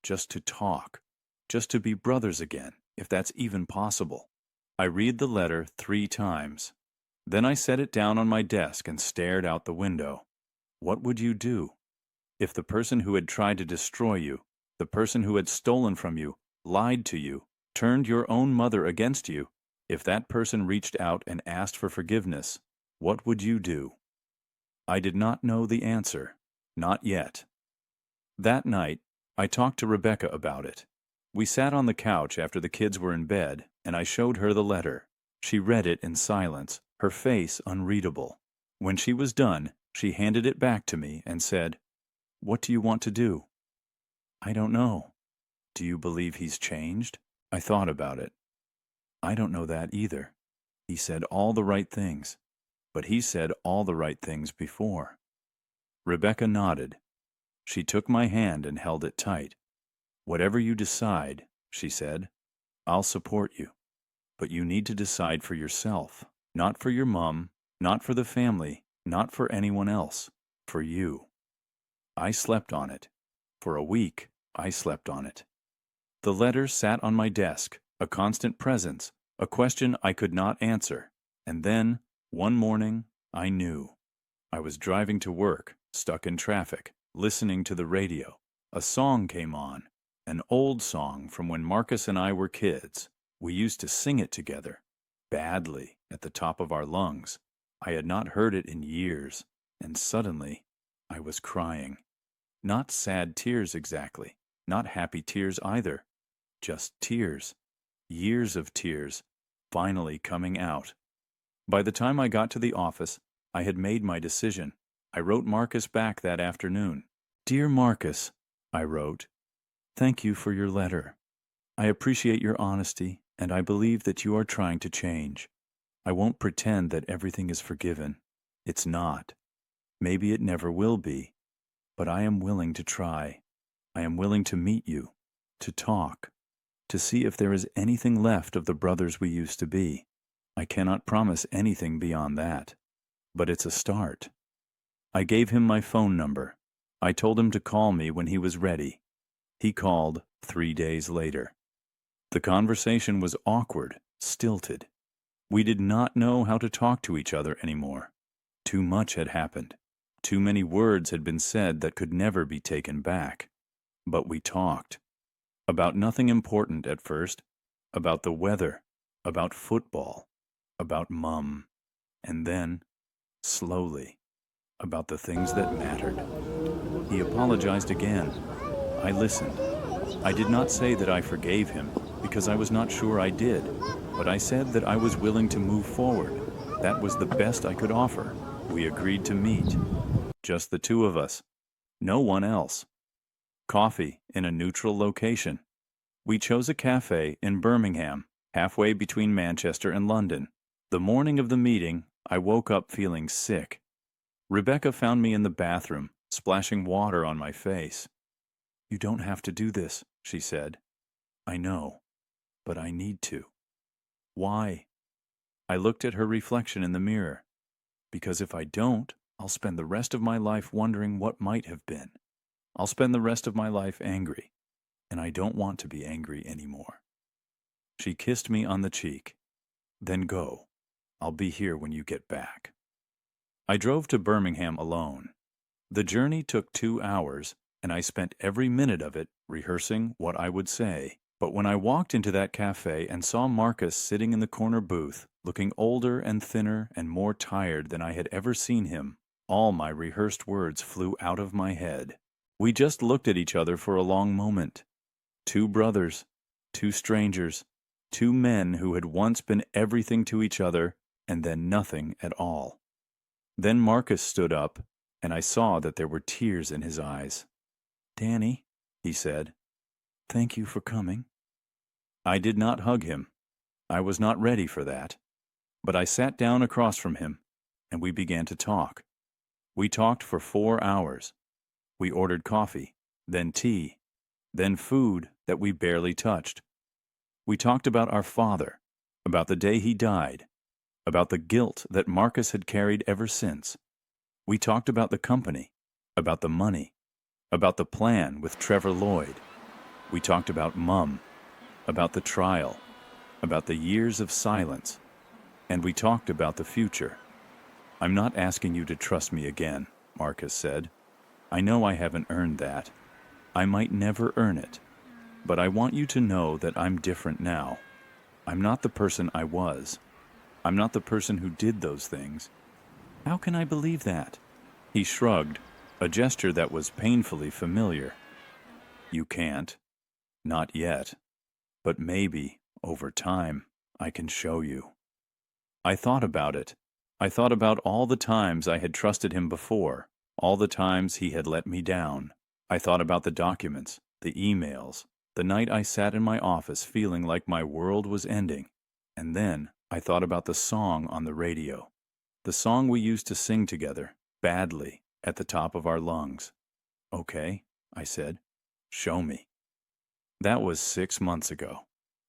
just to talk, just to be brothers again, if that's even possible." I read the letter 3 times. Then I set it down on my desk and stared out the window. What would you do? If the person who had tried to destroy you, the person who had stolen from you, lied to you, turned your own mother against you, if that person reached out and asked for forgiveness, what would you do? I did not know the answer, not yet. That night, I talked to Rebecca about it. We sat on the couch after the kids were in bed, and I showed her the letter. She read it in silence, her face unreadable. When she was done, she handed it back to me and said, "What do you want to do?" "I don't know." "Do you believe he's changed?" I thought about it. "I don't know that either. He said all the right things, but he said all the right things before." Rebecca nodded. She took my hand and held it tight. "Whatever you decide," she said, "I'll support you. But you need to decide for yourself, not for your mom, not for the family, not for anyone else, for you." I slept on it. For a week, I slept on it. The letter sat on my desk, a constant presence, a question I could not answer. And then, one morning, I knew. I was driving to work, stuck in traffic, listening to the radio. A song came on, an old song from when Marcus and I were kids. We used to sing it together, badly, at the top of our lungs. I had not heard it in years, and suddenly, I was crying. Not sad tears exactly, not happy tears either, just tears. Years of tears, finally coming out. By the time I got to the office, I had made my decision. I wrote Marcus back that afternoon. "Dear Marcus," I wrote, "thank you for your letter. I appreciate your honesty, and I believe that you are trying to change. I won't pretend that everything is forgiven. It's not. Maybe it never will be. But I am willing to try. I am willing to meet you, to talk, to see if there is anything left of the brothers we used to be. I cannot promise anything beyond that. But it's a start." I gave him my phone number. I told him to call me when he was ready. He called 3 days later. The conversation was awkward, stilted. We did not know how to talk to each other anymore. Too much had happened. Too many words had been said that could never be taken back. But we talked. About nothing important at first. About the weather. About football. About Mum. And then, slowly, about the things that mattered. He apologized again. I listened. I did not say that I forgave him, because I was not sure I did. But I said that I was willing to move forward. That was the best I could offer. We agreed to meet. Just the two of us. No one else. Coffee in a neutral location. We chose a cafe in Birmingham, halfway between Manchester and London. The morning of the meeting, I woke up feeling sick. Rebecca found me in the bathroom, splashing water on my face. "You don't have to do this," she said. "I know, but I need to." "Why?" I looked at her reflection in the mirror. "Because if I don't, I'll spend the rest of my life wondering what might have been. I'll spend the rest of my life angry, and I don't want to be angry anymore." She kissed me on the cheek. "Then go. I'll be here when you get back." I drove to Birmingham alone. The journey took 2 hours, and I spent every minute of it rehearsing what I would say. But when I walked into that cafe and saw Marcus sitting in the corner booth, looking older and thinner and more tired than I had ever seen him, all my rehearsed words flew out of my head. We just looked at each other for a long moment. Two brothers, two strangers, two men who had once been everything to each other and then nothing at all. Then Marcus stood up, and I saw that there were tears in his eyes. "Danny," he said, "thank you for coming." I did not hug him. I was not ready for that. But I sat down across from him, and we began to talk. We talked for 4 hours. We ordered coffee, then tea, then food that we barely touched. We talked about our father, about the day he died, about the guilt that Marcus had carried ever since. We talked about the company, about the money, about the plan with Trevor Lloyd. We talked about Mum, about the trial, about the years of silence, and we talked about the future. "I'm not asking you to trust me again," Marcus said. "I know I haven't earned that. I might never earn it. But I want you to know that I'm different now. I'm not the person I was. I'm not the person who did those things." "How can I believe that?" He shrugged, a gesture that was painfully familiar. "You can't. Not yet. But maybe, over time, I can show you." I thought about it. I thought about all the times I had trusted him before, all the times he had let me down. I thought about the documents, the emails, the night I sat in my office feeling like my world was ending. And then I thought about the song on the radio. The song we used to sing together, badly, at the top of our lungs. Okay, I said. Show me. That was 6 months ago.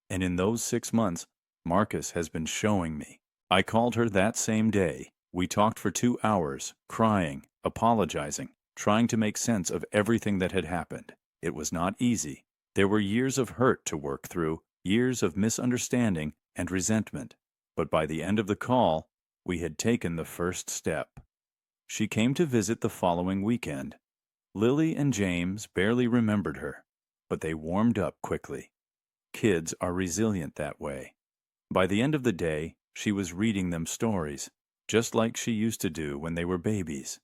And in those 6 months, Marcus has been showing me. I called her that same day. We talked for 2 hours, crying, apologizing, trying to make sense of everything that had happened. It was not easy. There were years of hurt to work through, years of misunderstanding and resentment. But by the end of the call, we had taken the first step. She came to visit the following weekend. Lily and James barely remembered her, but they warmed up quickly. Kids are resilient that way. By the end of the day, she was reading them stories, just like she used to do when they were babies.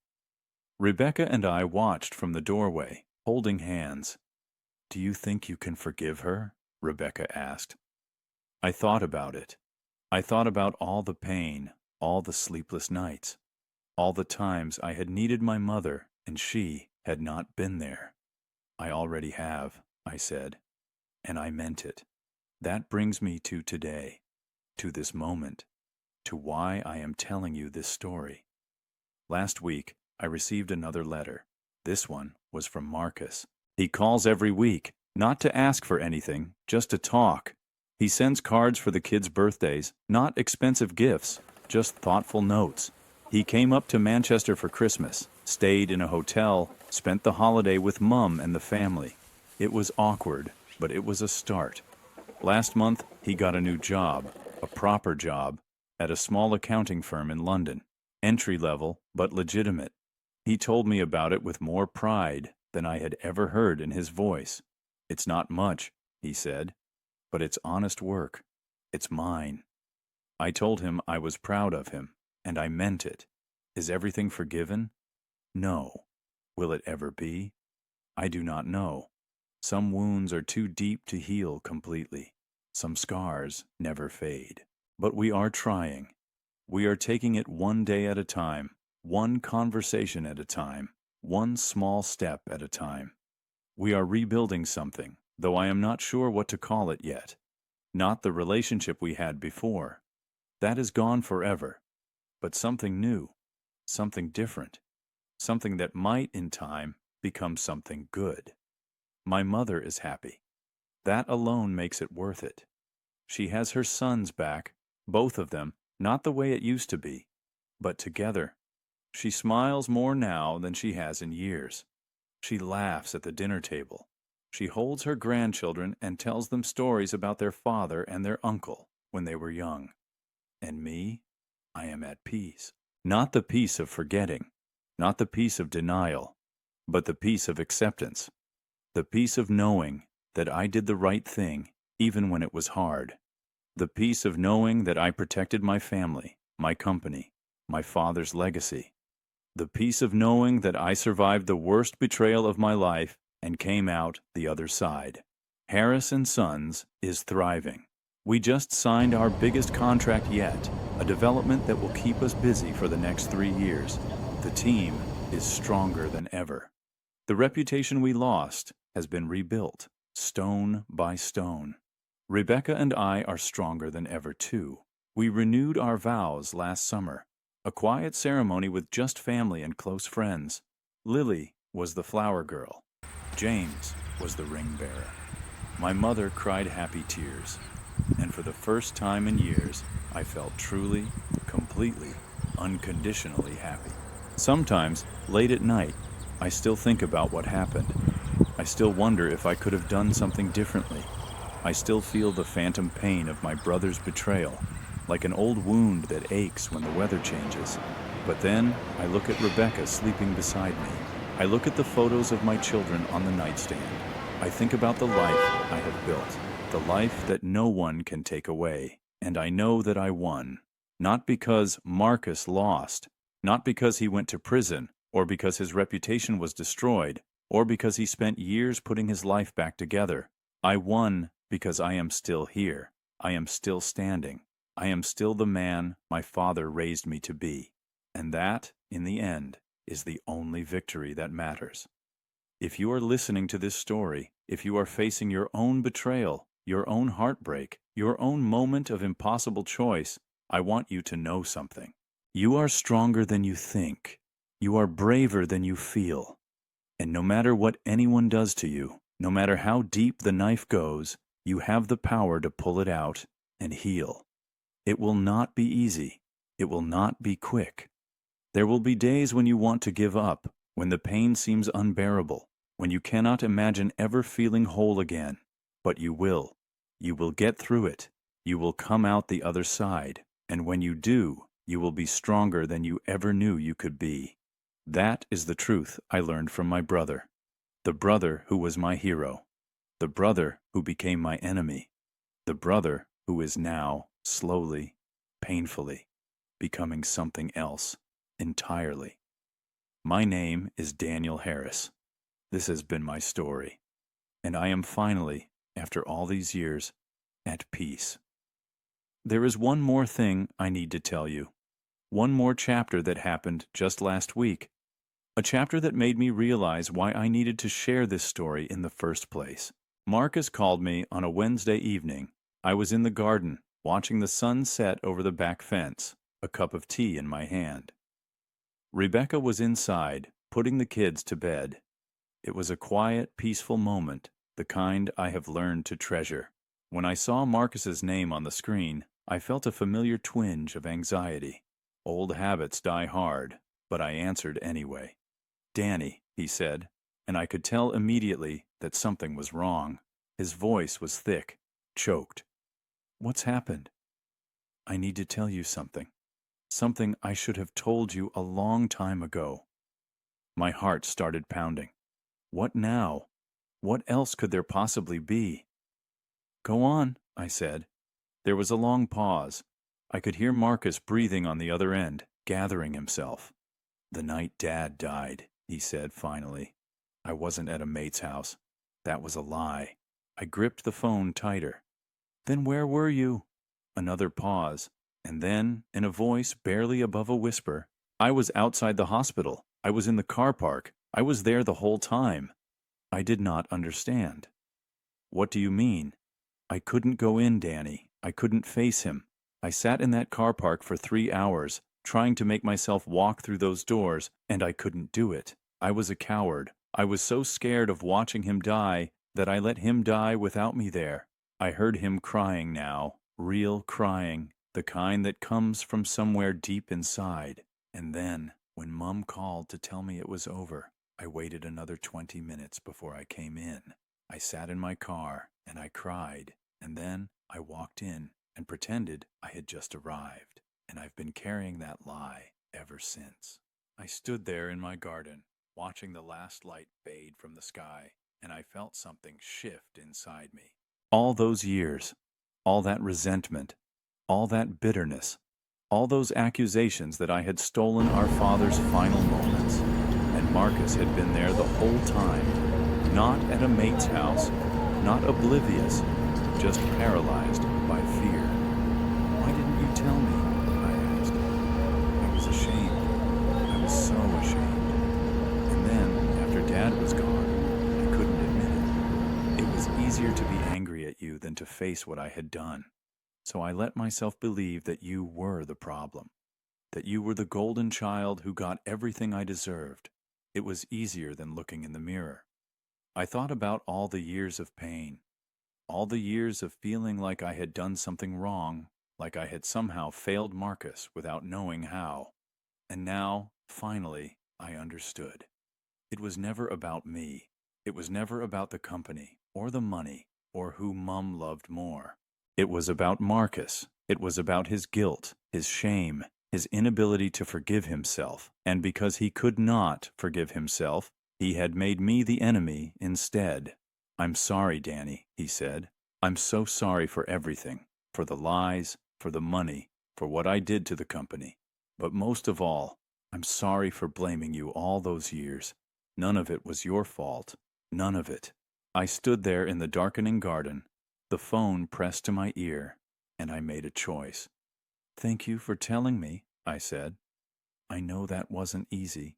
Rebecca and I watched from the doorway, holding hands. "Do you think you can forgive her?" Rebecca asked. I thought about it. I thought about all the pain, all the sleepless nights, all the times I had needed my mother and she had not been there. "I already have," I said, and I meant it. That brings me to today, to this moment, to why I am telling you this story. Last week, I received another letter. This one was from Marcus. He calls every week, not to ask for anything, just to talk. He sends cards for the kids' birthdays, not expensive gifts, just thoughtful notes. He came up to Manchester for Christmas, stayed in a hotel, spent the holiday with Mum and the family. It was awkward, but it was a start. Last month, he got a new job, a proper job, at a small accounting firm in London. Entry level, but legitimate. He told me about it with more pride than I had ever heard in his voice. "It's not much," he said, "but it's honest work. It's mine." I told him I was proud of him, and I meant it. Is everything forgiven? No. Will it ever be? I do not know. Some wounds are too deep to heal completely. Some scars never fade. But we are trying. We are taking it one day at a time, one conversation at a time, one small step at a time. We are rebuilding something, though I am not sure what to call it yet. Not the relationship we had before. That is gone forever. But something new, something different, something that might, in time, become something good. My mother is happy. That alone makes it worth it. She has her sons back, both of them, not the way it used to be, but together. She smiles more now than she has in years. She laughs at the dinner table. She holds her grandchildren and tells them stories about their father and their uncle when they were young. And me, I am at peace. Not the peace of forgetting, not the peace of denial, but the peace of acceptance. The peace of knowing that I did the right thing even when it was hard. The peace of knowing that I protected my family, my company, my father's legacy. The peace of knowing that I survived the worst betrayal of my life and came out the other side. Harris & Sons is thriving. We just signed our biggest contract yet, a development that will keep us busy for the next 3 years. The team is stronger than ever. The reputation we lost has been rebuilt, stone by stone. Rebecca and I are stronger than ever, too. We renewed our vows last summer, a quiet ceremony with just family and close friends. Lily was the flower girl. James was the ring bearer. My mother cried happy tears, and for the first time in years, I felt truly, completely, unconditionally happy. Sometimes, late at night, I still think about what happened. I still wonder if I could have done something differently. I still feel the phantom pain of my brother's betrayal, like an old wound that aches when the weather changes. But then, I look at Rebecca sleeping beside me. I look at the photos of my children on the nightstand. I think about the life I have built, the life that no one can take away. And I know that I won. Not because Marcus lost, not because he went to prison, or because his reputation was destroyed, or because he spent years putting his life back together. I won because I am still here. I am still standing. I am still the man my father raised me to be. And that, in the end, is the only victory that matters. If you are listening to this story, if you are facing your own betrayal, your own heartbreak, your own moment of impossible choice, I want you to know something. You are stronger than you think. You are braver than you feel. And no matter what anyone does to you, no matter how deep the knife goes, you have the power to pull it out and heal. It will not be easy. It will not be quick. There will be days when you want to give up, when the pain seems unbearable, when you cannot imagine ever feeling whole again. But you will. You will get through it. You will come out the other side. And when you do, you will be stronger than you ever knew you could be. That is the truth I learned from my brother. The brother who was my hero. The brother who became my enemy. The brother who is now, slowly, painfully, becoming something else entirely. My name is Daniel Harris. This has been my story. And I am finally, after all these years, at peace. There is one more thing I need to tell you. One more chapter that happened just last week. A chapter that made me realize why I needed to share this story in the first place. Marcus called me on a Wednesday evening. I was in the garden, watching the sun set over the back fence, a cup of tea in my hand. Rebecca was inside, putting the kids to bed. It was a quiet, peaceful moment, the kind I have learned to treasure. When I saw Marcus's name on the screen, I felt a familiar twinge of anxiety. Old habits die hard, but I answered anyway. "Danny," he said, and I could tell immediately that something was wrong. His voice was thick, choked. "What's happened?" "I need to tell you something. Something I should have told you a long time ago." My heart started pounding. What now? What else could there possibly be? "Go on," I said. There was a long pause. I could hear Marcus breathing on the other end, gathering himself. "The night Dad died," he said finally. "I wasn't at a mate's house. That was a lie." I gripped the phone tighter. "Then where were you?" Another pause, and then, in a voice barely above a whisper, "I was outside the hospital. I was in the car park. I was there the whole time." I did not understand. "What do you mean?" "I couldn't go in, Danny. I couldn't face him. I sat in that car park for 3 hours, trying to make myself walk through those doors, and I couldn't do it. I was a coward. I was so scared of watching him die that I let him die without me there." I heard him crying now, real crying, the kind that comes from somewhere deep inside. And then, when Mom called to tell me it was over, I waited another 20 minutes before I came in. I sat in my car, and I cried, and then I walked in and pretended I had just arrived, and I've been carrying that lie ever since. I stood there in my garden, watching the last light fade from the sky, and I felt something shift inside me. All those years, all that resentment, all that bitterness, all those accusations that I had stolen our father's final moments, and Marcus had been there the whole time, not at a mate's house, not oblivious, just paralyzed by fear. "Why didn't you tell me?" I asked. I was ashamed. I was so ashamed. And then, after Dad was gone, I couldn't admit it. It was easier to be angry at you than to face what I had done. So I let myself believe that you were the problem, that you were the golden child who got everything I deserved. It was easier than looking in the mirror. I thought about all the years of pain, all the years of feeling like I had done something wrong, like I had somehow failed Marcus without knowing how. And now, finally, I understood. It was never about me. It was never about the company, or the money, or who Mum loved more. It was about Marcus. It was about his guilt, his shame, his inability to forgive himself. And because he could not forgive himself, he had made me the enemy instead. "I'm sorry, Danny," he said. "I'm so sorry for everything, for the lies, for the money, for what I did to the company. But most of all, I'm sorry for blaming you all those years. None of it was your fault. None of it." I stood there in the darkening garden, the phone pressed to my ear, and I made a choice. "Thank you for telling me," I said. "I know that wasn't easy.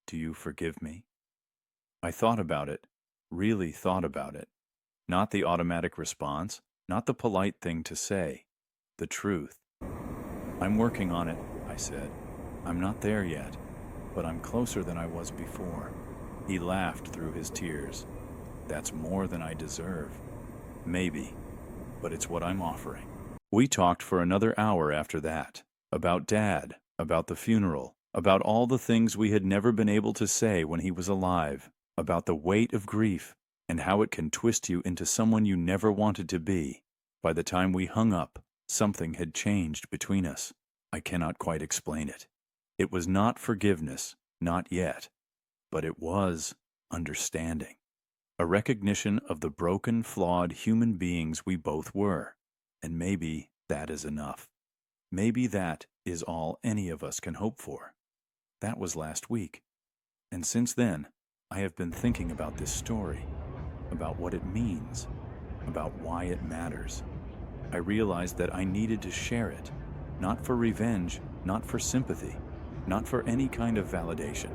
Do you forgive me?" I thought about it, really thought about it. Not the automatic response, not the polite thing to say. The truth. "I'm working on it," I said. "I'm not there yet." but I'm closer than I was before." He laughed through his tears. "That's more than I deserve." "Maybe, but it's what I'm offering." We talked for another hour after that, about Dad, about the funeral, about all the things we had never been able to say when he was alive, about the weight of grief, and how it can twist you into someone you never wanted to be. By the time we hung up, something had changed between us. I cannot quite explain it. It was not forgiveness, not yet, but it was understanding. A recognition of the broken, flawed human beings we both were. And maybe that is enough. Maybe that is all any of us can hope for. That was last week. And since then, I have been thinking about this story, about what it means, about why it matters. I realized that I needed to share it, not for revenge, not for sympathy, not for any kind of validation,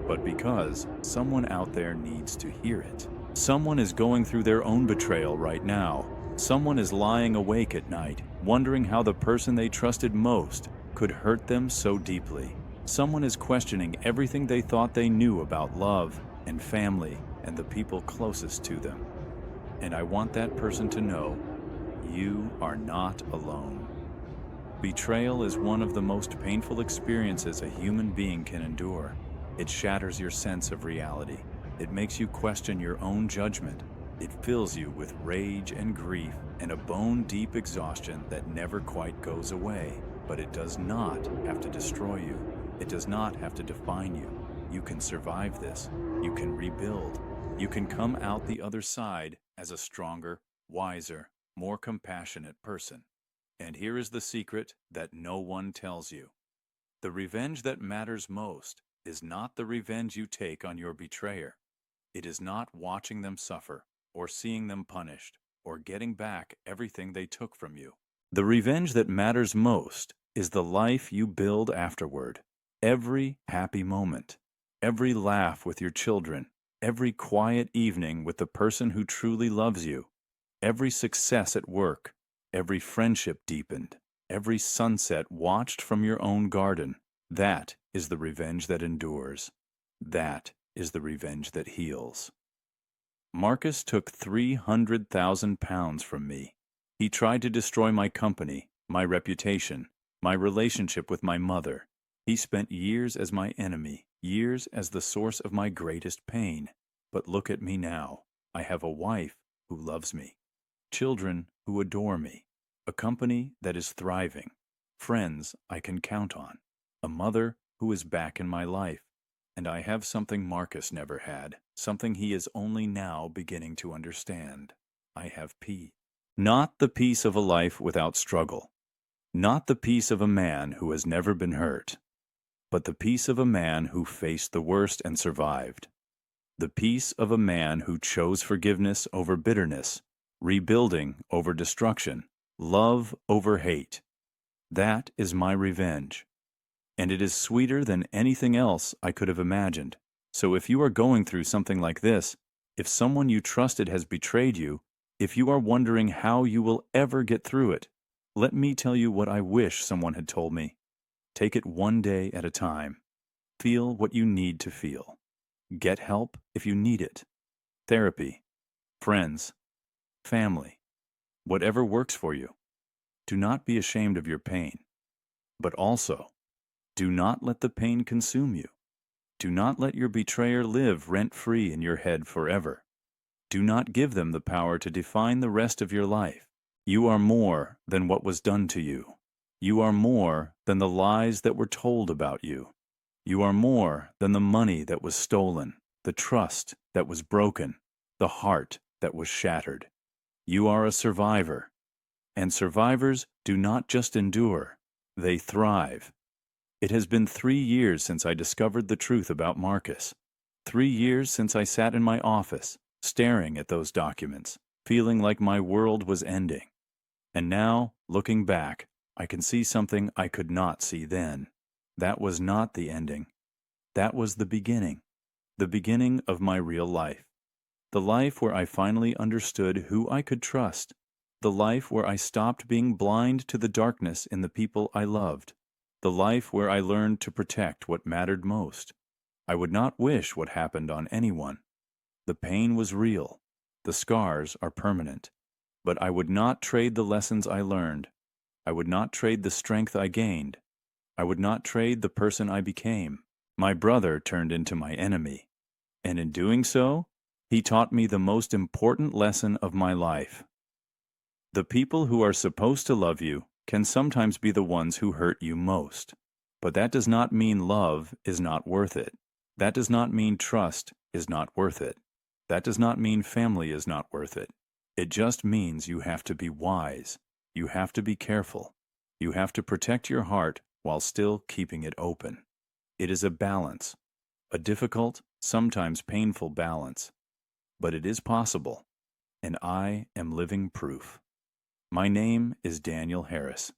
but because someone out there needs to hear it. Someone is going through their own betrayal right now. Someone is lying awake at night, wondering how the person they trusted most could hurt them so deeply. Someone is questioning everything they thought they knew about love and family and the people closest to them. And I want that person to know, you are not alone. Betrayal is one of the most painful experiences a human being can endure. It shatters your sense of reality. It makes you question your own judgment. It fills you with rage and grief and a bone-deep exhaustion that never quite goes away. But it does not have to destroy you. It does not have to define you. You can survive this. You can rebuild. You can come out the other side as a stronger, wiser, more compassionate person. And here is the secret that no one tells you. The revenge that matters most is not the revenge you take on your betrayer. It is not watching them suffer, or seeing them punished, or getting back everything they took from you. The revenge that matters most is the life you build afterward. Every happy moment, every laugh with your children, every quiet evening with the person who truly loves you, every success at work, every friendship deepened, every sunset watched from your own garden. That is the revenge that endures. That is the revenge that heals. Marcus took 300,000 pounds from me. He tried to destroy my company, my reputation, my relationship with my mother. He spent years as my enemy, years as the source of my greatest pain. But look at me now. I have a wife who loves me, children who adore me, a company that is thriving, friends I can count on, a mother who is back in my life. And I have something Marcus never had, something he is only now beginning to understand. I have peace. Not the peace of a life without struggle, not the peace of a man who has never been hurt, but the peace of a man who faced the worst and survived. The peace of a man who chose forgiveness over bitterness, rebuilding over destruction, love over hate. That is my revenge. And it is sweeter than anything else I could have imagined. So if you are going through something like this, if someone you trusted has betrayed you, if you are wondering how you will ever get through it, let me tell you what I wish someone had told me. Take it one day at a time. Feel what you need to feel. Get help if you need it. Therapy, friends, family, whatever works for you. Do not be ashamed of your pain, but also, do not let the pain consume you. Do not let your betrayer live rent-free in your head forever. Do not give them the power to define the rest of your life. You are more than what was done to you. You are more than the lies that were told about you. You are more than the money that was stolen, the trust that was broken, the heart that was shattered. You are a survivor. And survivors do not just endure, they thrive. It has been 3 years since I discovered the truth about Marcus. 3 years since I sat in my office, staring at those documents, feeling like my world was ending. And now, looking back, I can see something I could not see then. That was not the ending. That was the beginning of my real life. The life where I finally understood who I could trust. The life where I stopped being blind to the darkness in the people I loved. the life where I learned to protect what mattered most. I would not wish what happened on anyone. The pain was real. The scars are permanent. But I would not trade the lessons I learned. I would not trade the strength I gained. I would not trade the person I became. My brother turned into my enemy. And in doing so, he taught me the most important lesson of my life. The people who are supposed to love you can sometimes be the ones who hurt you most. But that does not mean love is not worth it. That does not mean trust is not worth it. That does not mean family is not worth it. It just means you have to be wise. You have to be careful. You have to protect your heart while still keeping it open. It is a balance, a difficult, sometimes painful balance. But it is possible, and I am living proof. My name is Daniel Harris.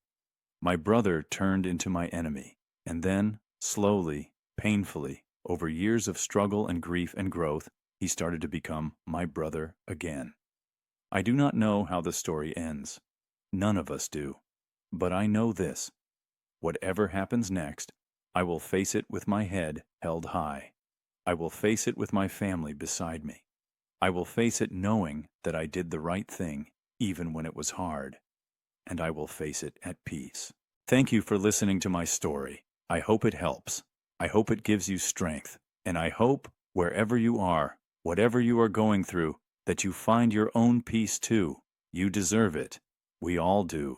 My brother turned into my enemy, and then, slowly, painfully, over years of struggle and grief and growth, he started to become my brother again. I do not know how the story ends. None of us do. But I know this. Whatever happens next, I will face it with my head held high. I will face it with my family beside me. I will face it knowing that I did the right thing, even when it was hard. And I will face it at peace. Thank you for listening to my story. I hope it helps. I hope it gives you strength. And I hope, wherever you are, whatever you are going through, that you find your own peace too. You deserve it. We all do.